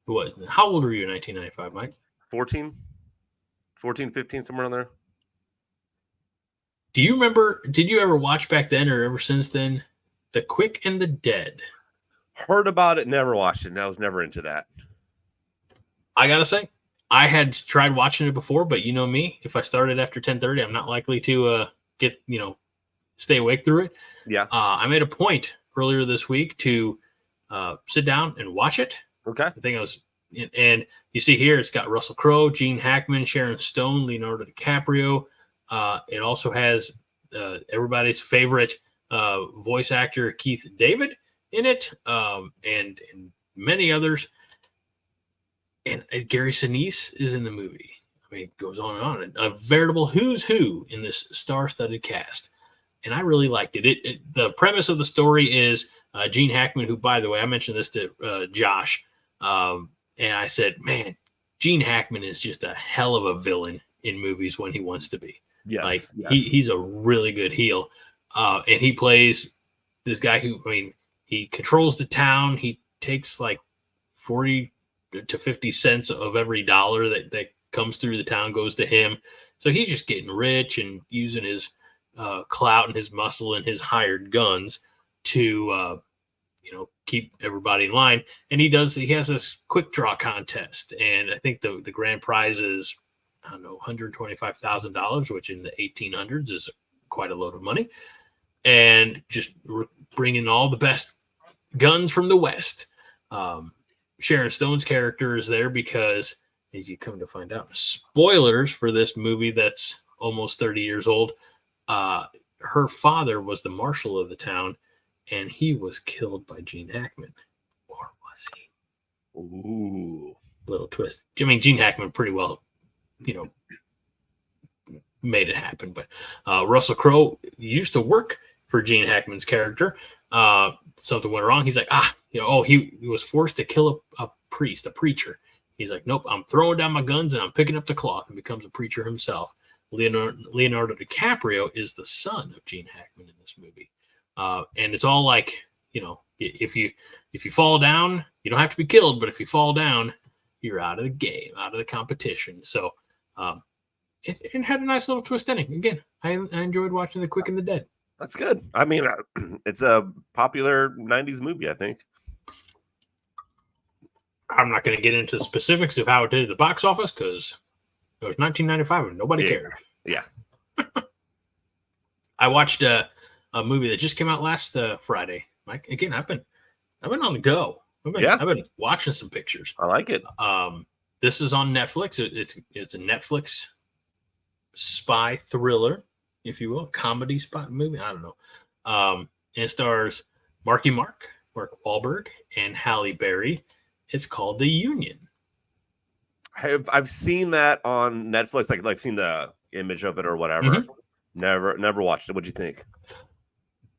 What? How old were you in 1995, Mike? 14, 15, somewhere on there. Do you remember, did you ever watch back then or ever since then, The Quick and the Dead? Heard about it, never watched it, and I was never into that. I got to say, I had tried watching it before, but you know me, if I started after 10:30, I'm not likely to stay awake through it. Yeah. I made a point earlier this week to sit down and watch it. Okay. I think and you see here, it's got Russell Crowe, Gene Hackman, Sharon Stone, Leonardo DiCaprio. It also has everybody's favorite voice actor, Keith David, in it, and many others. And Gary Sinise is in the movie. I mean, it goes on and on. A veritable who's who in this star-studded cast. And I really liked it. The premise of the story is Gene Hackman, who, by the way, I mentioned this to Josh, and I said, man, Gene Hackman is just a hell of a villain in movies when he wants to be. Yes. He's a really good heel. And he plays this guy who, I mean, he controls the town. He takes like 40 to 50 cents of every dollar that comes through the town goes to him. So he's just getting rich and using his clout and his muscle and his hired guns to, keep everybody in line. And he has this quick draw contest. And I think the grand prize is, I don't know, $125,000, which in the 1800s is quite a load of money. And just bringing all the best guns from the West. Sharon Stone's character is there because, as you come to find out, spoilers for this movie that's almost 30 years old, her father was the marshal of the town, and he was killed by Gene Hackman. Or was he? Ooh. Little twist. I mean, Gene Hackman pretty well, made it happen. But Russell Crowe used to work for Gene Hackman's character. Something went wrong. He's like, he was forced to kill a preacher. He's like, nope, I'm throwing down my guns and I'm picking up the cloth, and becomes a preacher himself. Leonardo DiCaprio is the son of Gene Hackman in this movie. And it's all like, if you fall down, you don't have to be killed, but if you fall down, you're out of the game, out of the competition. So it had a nice little twist ending. Again, I enjoyed watching The Quick and the Dead. That's good. I mean, it's a popular 90s movie, I think. I'm not going to get into specifics of how it did at the box office because it was 1995 and nobody cared. Yeah. I watched a movie that just came out last Friday. Mike, again, I've been on the go. I've been watching some pictures. I like it. This is on Netflix. It's a Netflix spy thriller, if you will, comedy spy movie. I don't know. And it stars Mark Wahlberg, and Halle Berry. It's called The Union. I've seen that on Netflix. Like I've seen the image of it or whatever. Mm-hmm. Never watched it. What'd you think?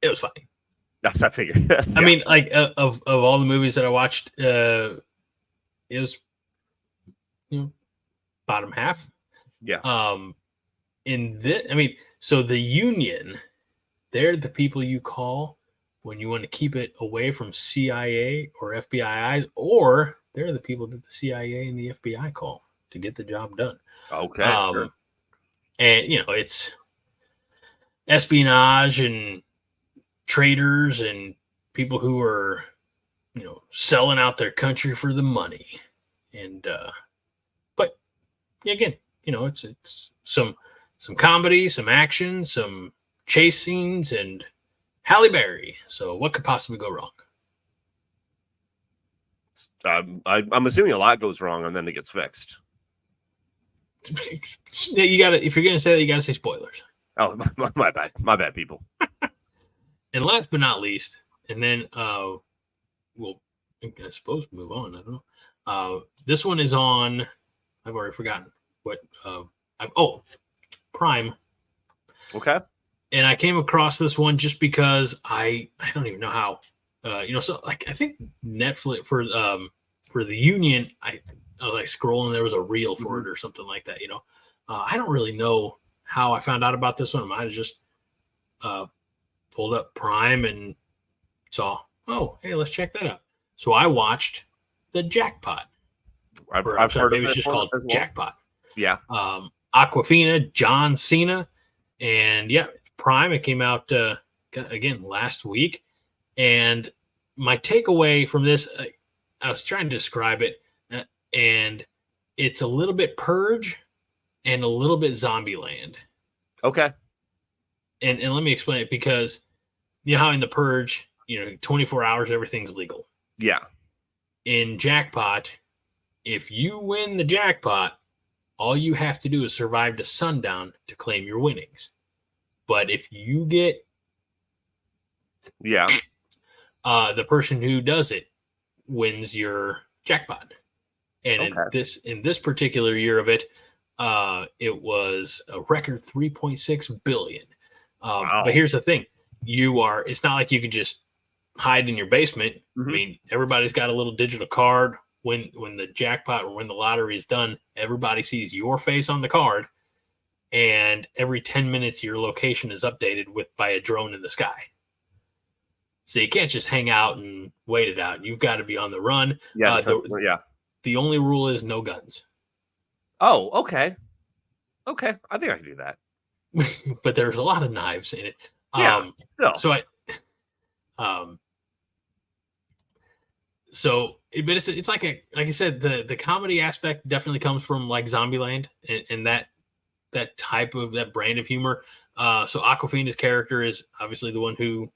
It was funny. That's I figured. I mean, like of all the movies that I watched, it was bottom half. Yeah. So The Union, they're the people you call when you want to keep it away from CIA or FBI eyes, or they're the people that the CIA and the FBI call to get the job done. Okay. Sure. And, it's espionage and traitors and people who are, selling out their country for the money. And, but again, it's some comedy, some action, some chase scenes, and Halle Berry. So what could possibly go wrong? I'm assuming a lot goes wrong and then it gets fixed. You gotta, if you're gonna say that, you gotta say spoilers. Oh, my bad, people. And last but not least, and then we'll, I suppose, move on. I don't know. This one is on. I've already forgotten what. Prime. Okay. And I came across this one just because I don't even know how. So like I think Netflix for the Union, I was like scrolling, there was a reel for it or something like that. I don't really know how I found out about this one. I might have just pulled up Prime and saw, oh, hey, let's check that out. So I watched the Jackpot. I've heard maybe of it's just called Jackpot. Yeah. Aquafina, John Cena, and yeah, Prime. It came out again last week, and my takeaway from this, I was trying to describe it, and it's a little bit Purge and a little bit Zombieland. Okay. And let me explain it, because you know how in the Purge, 24 hours everything's legal. Yeah. In Jackpot, if you win the jackpot, all you have to do is survive to sundown to claim your winnings. But if you get the person who does it wins your jackpot. And in this particular year of it, it was a record 3.6 billion. Wow. But here's the thing. It's not like you can just hide in your basement. Mm-hmm. I mean, everybody's got a little digital card. When the jackpot or when the lottery is done, everybody sees your face on the card, and every 10 minutes your location is updated by a drone in the sky. So you can't just hang out and wait it out. You've got to be on the run. Yeah. The only rule is no guns. Oh, okay. Okay, I think I can do that. But there's a lot of knives in it. Yeah. But it's like I said, the comedy aspect definitely comes from like Zombieland and that type of, that brand of humor. So Aquafina's character is obviously the one who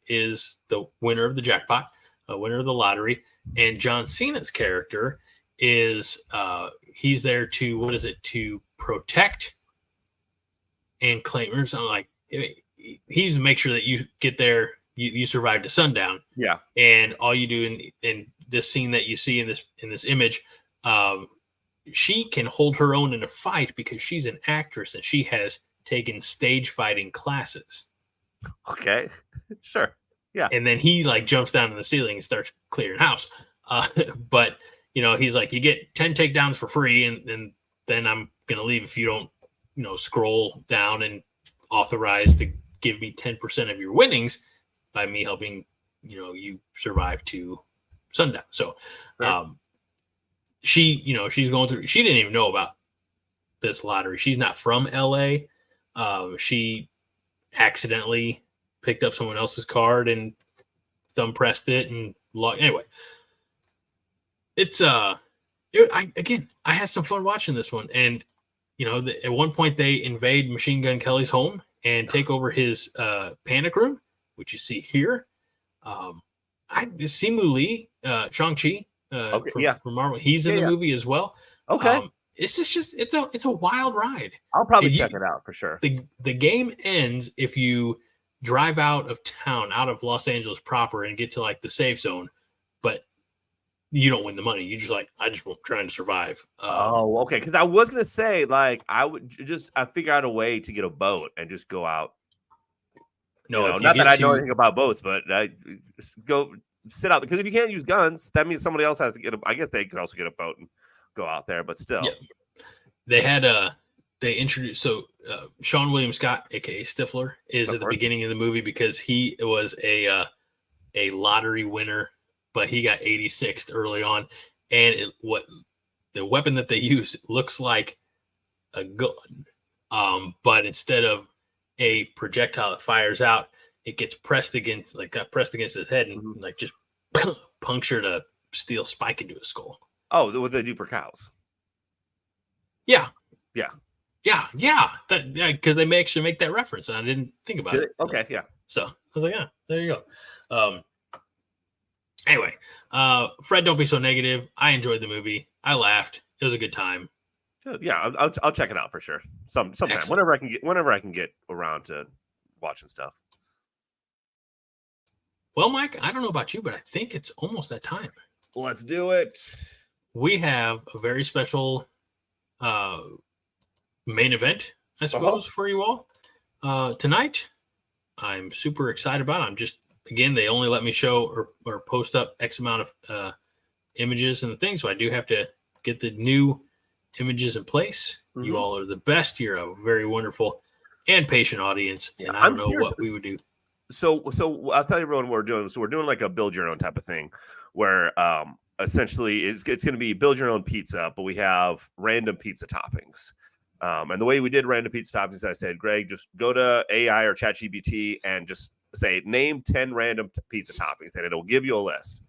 is the winner of the jackpot, winner of the lottery, and John Cena's character is he's there to protect and claim or something, like he's to make sure that you get there, you survive to sundown. Yeah. And all you do in this scene that you see in this image, she can hold her own in a fight because she's an actress and she has taken stage fighting classes. Okay. Sure. Yeah. And then he like jumps down in the ceiling and starts clearing house. But he's like, you get 10 takedowns for free, and then I'm gonna leave if you don't, scroll down and authorize to give me 10% of your winnings by me helping, you survive to sundown. So, she's going through. She didn't even know about this lottery. She's not from LA. She accidentally picked up someone else's card and thumb pressed it and anyway. It's I had some fun watching this one, and at one point they invade Machine Gun Kelly's home and take over his panic room, which you see here. Simu Lee, Shang-Chi, from Marvel, he's in the movie as well. Okay. It's a wild ride. I'll probably check it out for sure. The game ends if you drive out of town, out of Los Angeles proper, and get to like the safe zone, but you don't win the money. You just I just trying to survive. Okay. Because I was gonna say, like, I figure out a way to get a boat and just go out. No, not that I know anything about boats, but I just go sit out, because if you can't use guns, that means somebody else has to get I guess they could also get a boat and go out there, but still. Yeah. They had they introduced Sean William Scott, aka Stifler, is at the beginning of the movie because he was a lottery winner, but he got 86th early on, and the weapon that they use looks like a gun, but instead of a projectile that fires out, it gets pressed against his head and like just punctured a steel spike into his skull. Oh, what they do for cows? Yeah. Yeah. Because they actually make that reference, and I didn't think about it. Okay, yeah. So I was like, yeah, there you go. Anyway, Fred, don't be so negative. I enjoyed the movie. I laughed. It was a good time. Good. Yeah, I'll check it out for sure. Sometime Excellent. whenever I can get around to watching stuff. Well, Mike, I don't know about you, but I think it's almost that time. Let's do it. We have a very special main event, I suppose, for you all tonight. I'm super excited about it. I'm just, again, they only let me show or post up X amount of images and things, so I do have to get the new images in place. Mm-hmm. You all are the best. You're a very wonderful and patient audience, and I don't know what we would do. So I'll tell you everyone what we're doing. So we're doing like a build your own type of thing, where essentially it's going to be build your own pizza, but we have random pizza toppings. And the way we did random pizza toppings, I said, Greg, just go to AI or ChatGPT and just say, name 10 random pizza toppings, and it'll give you a list.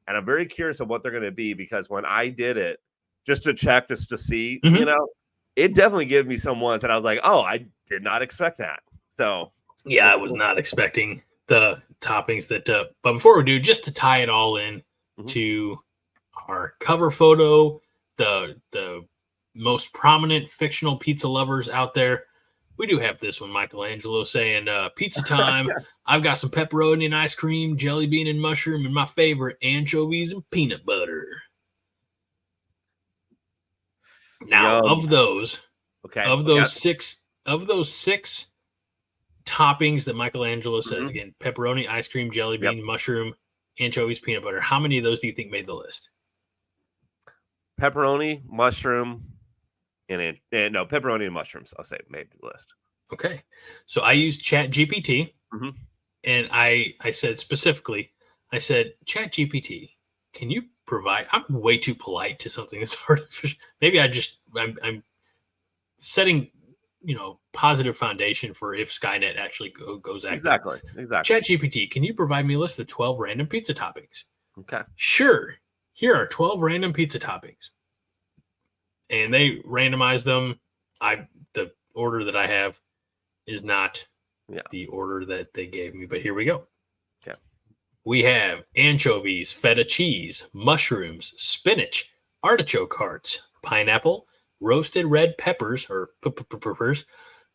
And I'm very curious of what they're going to be, because when I did it, just to check, just to see, Mm-hmm. you know, it definitely gave me some ones that I was like, oh, I did not expect that. So yeah, I was not expecting the toppings that. But before we do, just to tie it all in to our cover photo, the most prominent fictional pizza lovers out there, we do have this one, Michelangelo saying, pizza time. I've got some pepperoni and ice cream, jelly bean and mushroom, and my favorite, anchovies and peanut butter. Now, of those six toppings that Michelangelo says, again, pepperoni, ice cream, jelly bean, mushroom, anchovies, peanut butter, how many of those do you think made the list? Pepperoni, mushroom, and no, pepperoni and mushrooms, I'll say, made the list. Okay. So I used ChatGPT, and I said specifically, I said, ChatGPT, can you provide, I'm way too polite to something that's artificial. Maybe I'm setting, positive foundation for if Skynet actually goes active. Exactly. ChatGPT, can you provide me a list of 12 random pizza toppings? Okay. Sure. Here are 12 random pizza toppings. And they randomized them. The order that I have is not the order that they gave me, but here we go. Okay. We have anchovies, feta cheese, mushrooms, spinach, artichoke hearts, pineapple, roasted red peppers or peppers,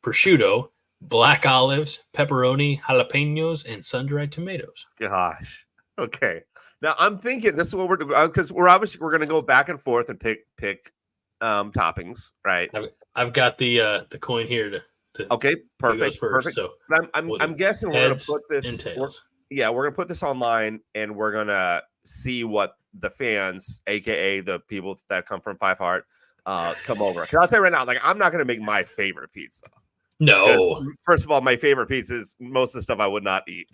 prosciutto, black olives, pepperoni, jalapenos, and sun-dried tomatoes. Gosh. Okay. Now I'm thinking this is what we're doing, because we're going to go back and forth and pick toppings, right? I've got the coin here to okay, perfect. First. So I'm guessing we're going to put this. We're going to put this online, and we're going to see what the fans, aka the people that come from Five Heart, come over. Because I'll tell you right now, like, I'm not going to make my favorite pizza. No. First of all, my favorite pizza is most of the stuff I would not eat.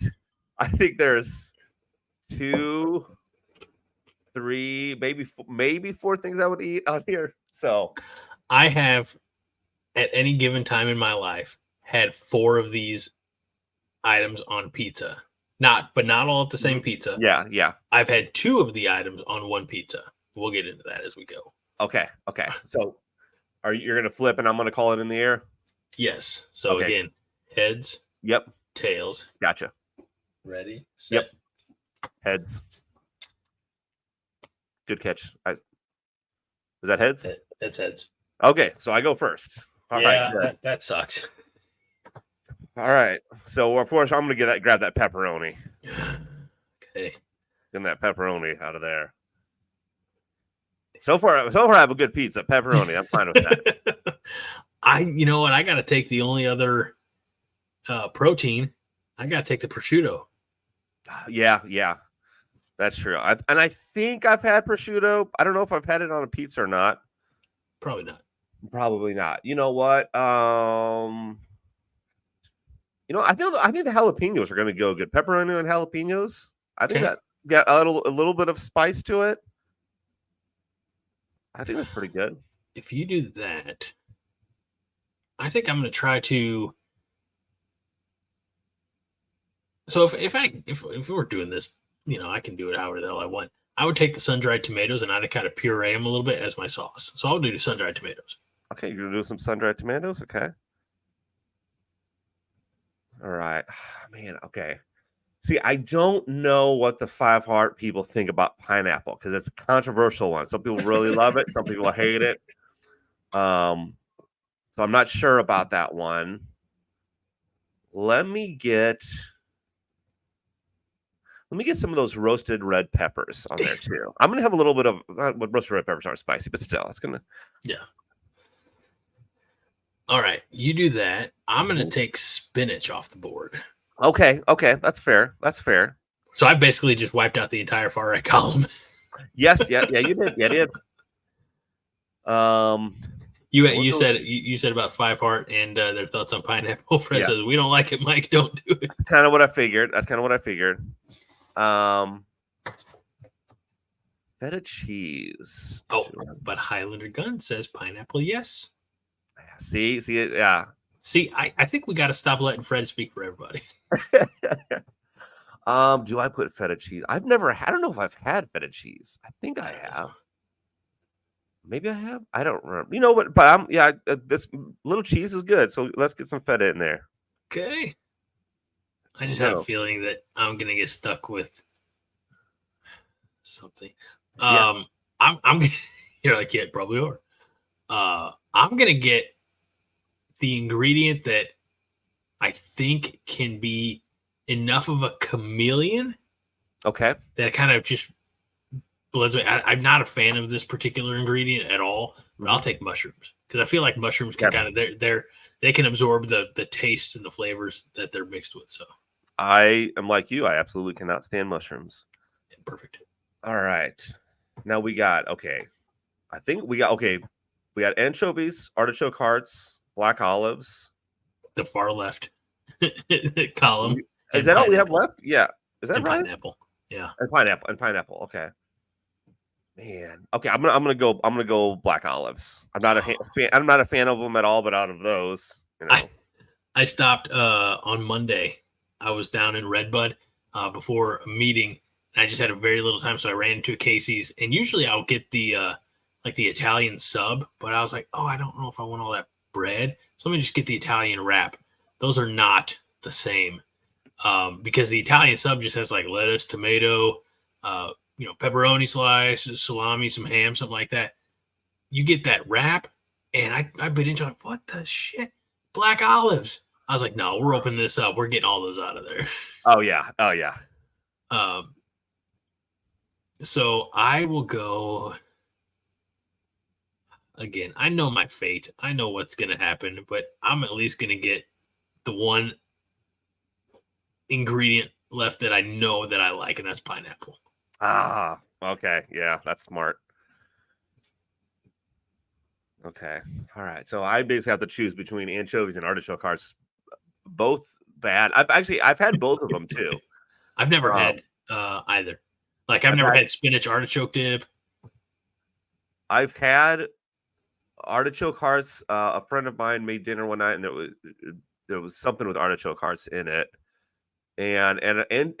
I think there's 2, 3, maybe 4 things I would eat on here. So I have, at any given time in my life, had 4 of these items on pizza. Not all at the same pizza. Yeah. I've had 2 of the items on one pizza. We'll get into that as we go. Okay. So you're going to flip and I'm going to call it in the air? Yes. So again, heads. Yep. Tails. Gotcha. Ready? Set. Yep. Heads. Good catch. Is that heads? That's heads. Okay, so I go first. All right, that sucks. All right. So of course I'm gonna grab that pepperoni. Okay. Get that pepperoni out of there. So far I have a good pizza. Pepperoni. I'm fine with that. I gotta take the only other protein. I gotta take the prosciutto. Yeah. That's true. I think I've had prosciutto. I don't know if I've had it on a pizza or not. Probably not. Probably not. You know what? I think the jalapenos are going to go good. Pepperoni and jalapenos. I think that got a little bit of spice to it. I think that's pretty good. If you do that, I think I'm going to try to. So if we're doing this, I can do it however the hell I want. I would take the sun-dried tomatoes and I'd kind of puree them a little bit as my sauce. So I'll do the sun-dried tomatoes. Okay, you're gonna do some sun-dried tomatoes, okay? All right, man. Okay. See, I don't know what the Five Heart people think about pineapple because it's a controversial one. Some people really love it, some people hate it. So I'm not sure about that one. Let me get some of those roasted red peppers on there too. I'm gonna have a little bit of roasted red peppers aren't spicy, but still, it's gonna. Yeah. All right, you do that. I'm gonna take spinach off the board. Okay, that's fair. That's fair. So I basically just wiped out the entire far right column. Yes, yeah, you did. Yeah, you did. You said about Five Heart and their thoughts on pineapple. Fred says we don't like it, Mike. Don't do it. That's kind of what I figured. Feta cheese. Oh, but Highlander Gun says pineapple. Yes. See, yeah. See, I think we got to stop letting Fred speak for everybody. Do I put feta cheese? I don't know if I've had feta cheese. I think I have. Maybe I have. I don't remember. You know what? But this little cheese is good. So let's get some feta in there. Okay. I just have a feeling that I'm gonna get stuck with something. I'm you're like, yeah, probably are. I'm gonna get the ingredient that I think can be enough of a chameleon. Okay. That kind of just blends away. I'm not a fan of this particular ingredient at all, but I'll take mushrooms because I feel like mushrooms can kind of they can absorb the tastes and the flavors that they're mixed with. So I am like you. I absolutely cannot stand mushrooms. Yeah, perfect. All right. Now we got I think we got We got anchovies, artichoke hearts, black olives. The far left column. Is that all we have left? Yeah. Is that right? Pineapple. Yeah. And pineapple. Okay. Man. Okay. I'm gonna go black olives. I'm not a fan of them at all. But out of those, I stopped on Monday. I was down in Redbud before a meeting. And I just had a very little time, so I ran into a Casey's. And usually I'll get the Italian sub, but I was like, oh, I don't know if I want all that bread. So let me just get the Italian wrap. Those are not the same because the Italian sub just has like lettuce, tomato, pepperoni slice, salami, some ham, something like that. You get that wrap, and I bit into it. What the shit? Black olives. I was like, no, we're opening this up. We're getting all those out of there. Oh yeah. So I will go. Again, I know my fate. I know what's going to happen, but I'm at least going to get the one ingredient left that I know that I like, and that's pineapple. Ah, okay. Yeah, that's smart. Okay. All right. So I basically have to choose between anchovies and artichoke hearts. Both bad. I've had both of them too. I've never had either. Like I've never had spinach artichoke dip. I've had artichoke hearts. A friend of mine made dinner one night, and there was something with artichoke hearts in it, and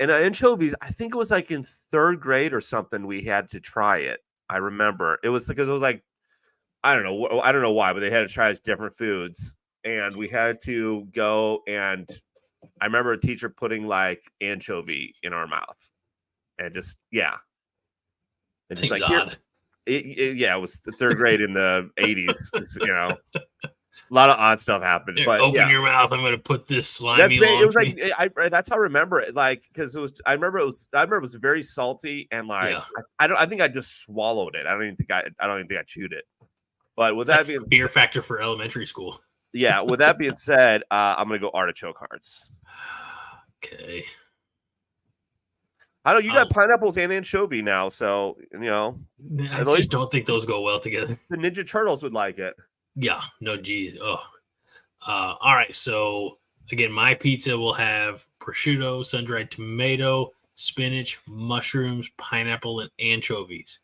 anchovies. I think it was like in 3rd grade or something. We had to try it. I remember it was because it was like I don't know why, but they had to try as different foods, and we had to go. And I remember a teacher putting like anchovy in our mouth, and just and just like odd. It was the 3rd grade in the 80s. A lot of odd stuff happened. But open your mouth. I'm going to put this slimy. It was like that's how I remember it. Like because it was. I remember it was very salty and like I think I just swallowed it. I don't even think I chewed it. But with that being fear factor for elementary school. Yeah. With that being said, I'm going to go artichoke hearts. Okay. I know you got pineapples and anchovy now, so I just don't think those go well together. The Ninja Turtles would like it. Yeah, no, geez. Oh, all right. So again, my pizza will have prosciutto, sun-dried tomato, spinach, mushrooms, pineapple, and anchovies.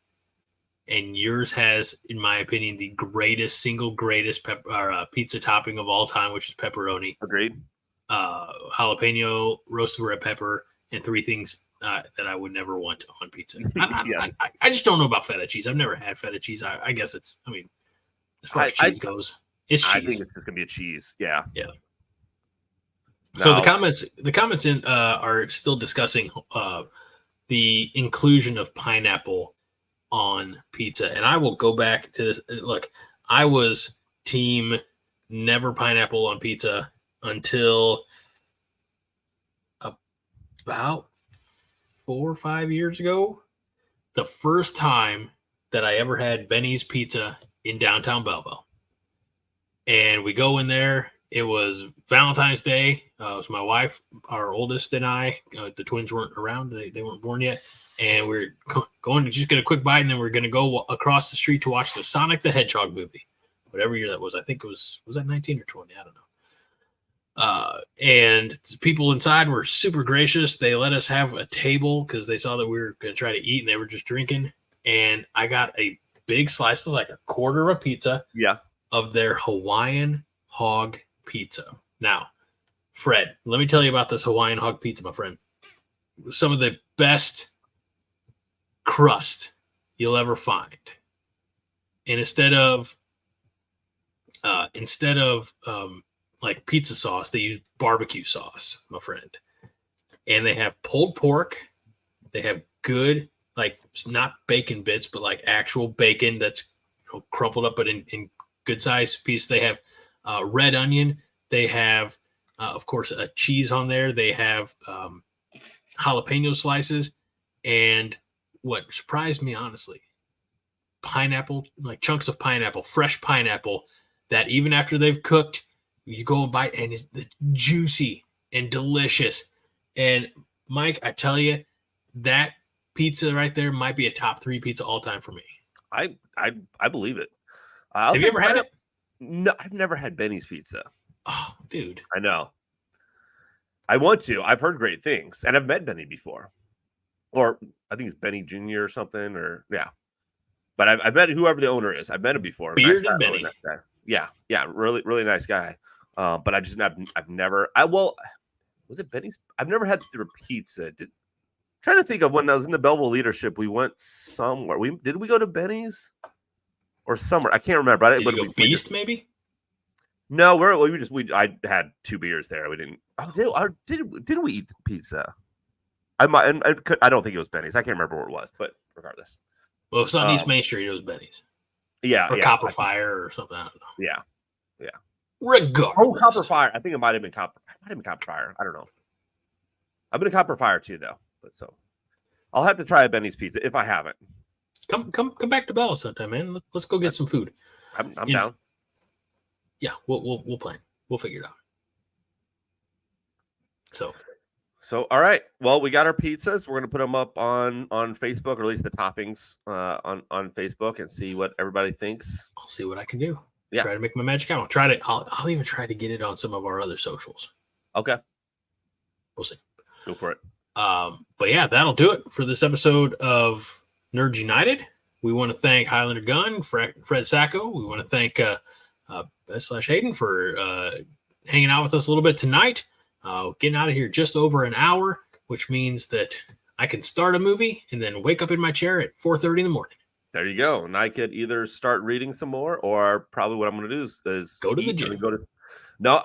And yours has, in my opinion, the single greatest pizza topping of all time, which is pepperoni. Agreed. Jalapeno, roasted red pepper, and 3 things that I would never want on pizza. I just don't know about feta cheese. I've never had feta cheese. I guess as far as cheese goes, it's cheese. I think it's just gonna be a cheese. Yeah. Yeah. So the comments in are still discussing the inclusion of pineapple on pizza, and I will go back to this. Look, I was team never pineapple on pizza until about 4 or 5 years ago. The first time that I ever had Benny's Pizza in downtown Belleville. And we go in there. It was Valentine's Day. It was my wife, our oldest, and I. The twins weren't around. They weren't born yet. And we're going to just get a quick bite, and then we're going to go across the street to watch the Sonic the Hedgehog movie. Whatever year that was. I think it was that 19 or 20? I don't know. And the people inside were super gracious. They let us have a table because they saw that we were going to try to eat, and they were just drinking. And I got a big slice, it was like a quarter of a pizza, of their Hawaiian hog pizza. Now, Fred, let me tell you about this Hawaiian hog pizza, my friend. Some of the best crust you'll ever find. And instead of like pizza sauce, they use barbecue sauce, my friend. And they have pulled pork. They have good, like not bacon bits, but like actual bacon that's crumpled up, but in good size piece. They have red onion. They have, of course, a cheese on there. They have jalapeno slices. And what surprised me, honestly, pineapple, like chunks of pineapple, fresh pineapple, that even after they've cooked, you go and bite, and it's juicy and delicious. And Mike, I tell you, that pizza right there might be a top 3 pizza all time for me. I believe it. Have you ever had it? No, I've never had Benny's Pizza. Oh, dude. I know. I want to. I've heard great things, and I've met Benny before. Or I think it's Benny Jr. or something, or yeah. But I've met whoever the owner is. I've met him before. Bearded Benny. Nice guy. Yeah, really, really nice guy. But I've never. Was it Benny's? I've never had their pizza. Trying to think of when I was in the Belleville leadership, we went somewhere. Did we go to Benny's or somewhere? I can't remember. Did you go Beast maybe? No, I had 2 beers there. We didn't. Did we eat pizza? I don't think it was Benny's. I can't remember where it was, but regardless. Well, if it's on East Main Street, it was Benny's. Yeah, or Copper Fire or something. I don't know. Yeah. Regardless. Oh, Copper Fire. I think it might have been Copper Fire. I don't know. I've been to Copper Fire too, though. But so I'll have to try a Benny's Pizza if I haven't. Come back to Bella sometime, man. Let's go get some food. I'm down. Yeah, we'll plan. We'll figure it out. So all right. Well, we got our pizzas. We're gonna put them up on Facebook, or at least the toppings on Facebook, and see what everybody thinks. I'll see what I can do. Yeah. Try to make my magic count. I'll even try to get it on some of our other socials. Okay. We'll see. Go for it. But yeah, that'll do it for this episode of Nerds United. We want to thank Highlander Gunn, Fred Sacco. We want to thank Beth/Hayden for hanging out with us a little bit tonight. Getting out of here just over an hour, which means that I can start a movie and then wake up in my chair at 4:30 in the morning. There you go. And I could either start reading some more, or probably what I'm going to do is go to the gym. No,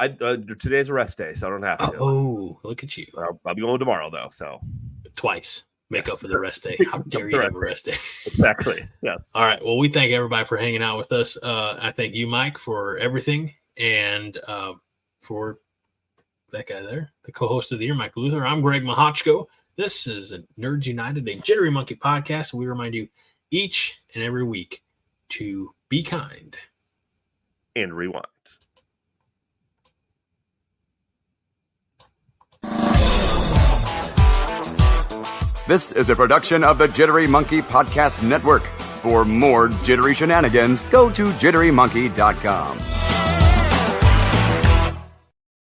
today's a rest day, so I don't have to. Oh, look at you. I'll be going tomorrow, though. So twice. Make up for the rest day. How dare you have a rest day? Exactly. Yes. All right. Well, we thank everybody for hanging out with us. I thank you, Mike, for everything, and for that guy there, the co-host of the year, Mike Luther. I'm Greg Mahochko. This is a Nerds United, a Jittery Monkey podcast. We remind you each and every week to be kind and rewind. This is a production of the Jittery Monkey Podcast Network. For more jittery shenanigans, go to jitterymonkey.com.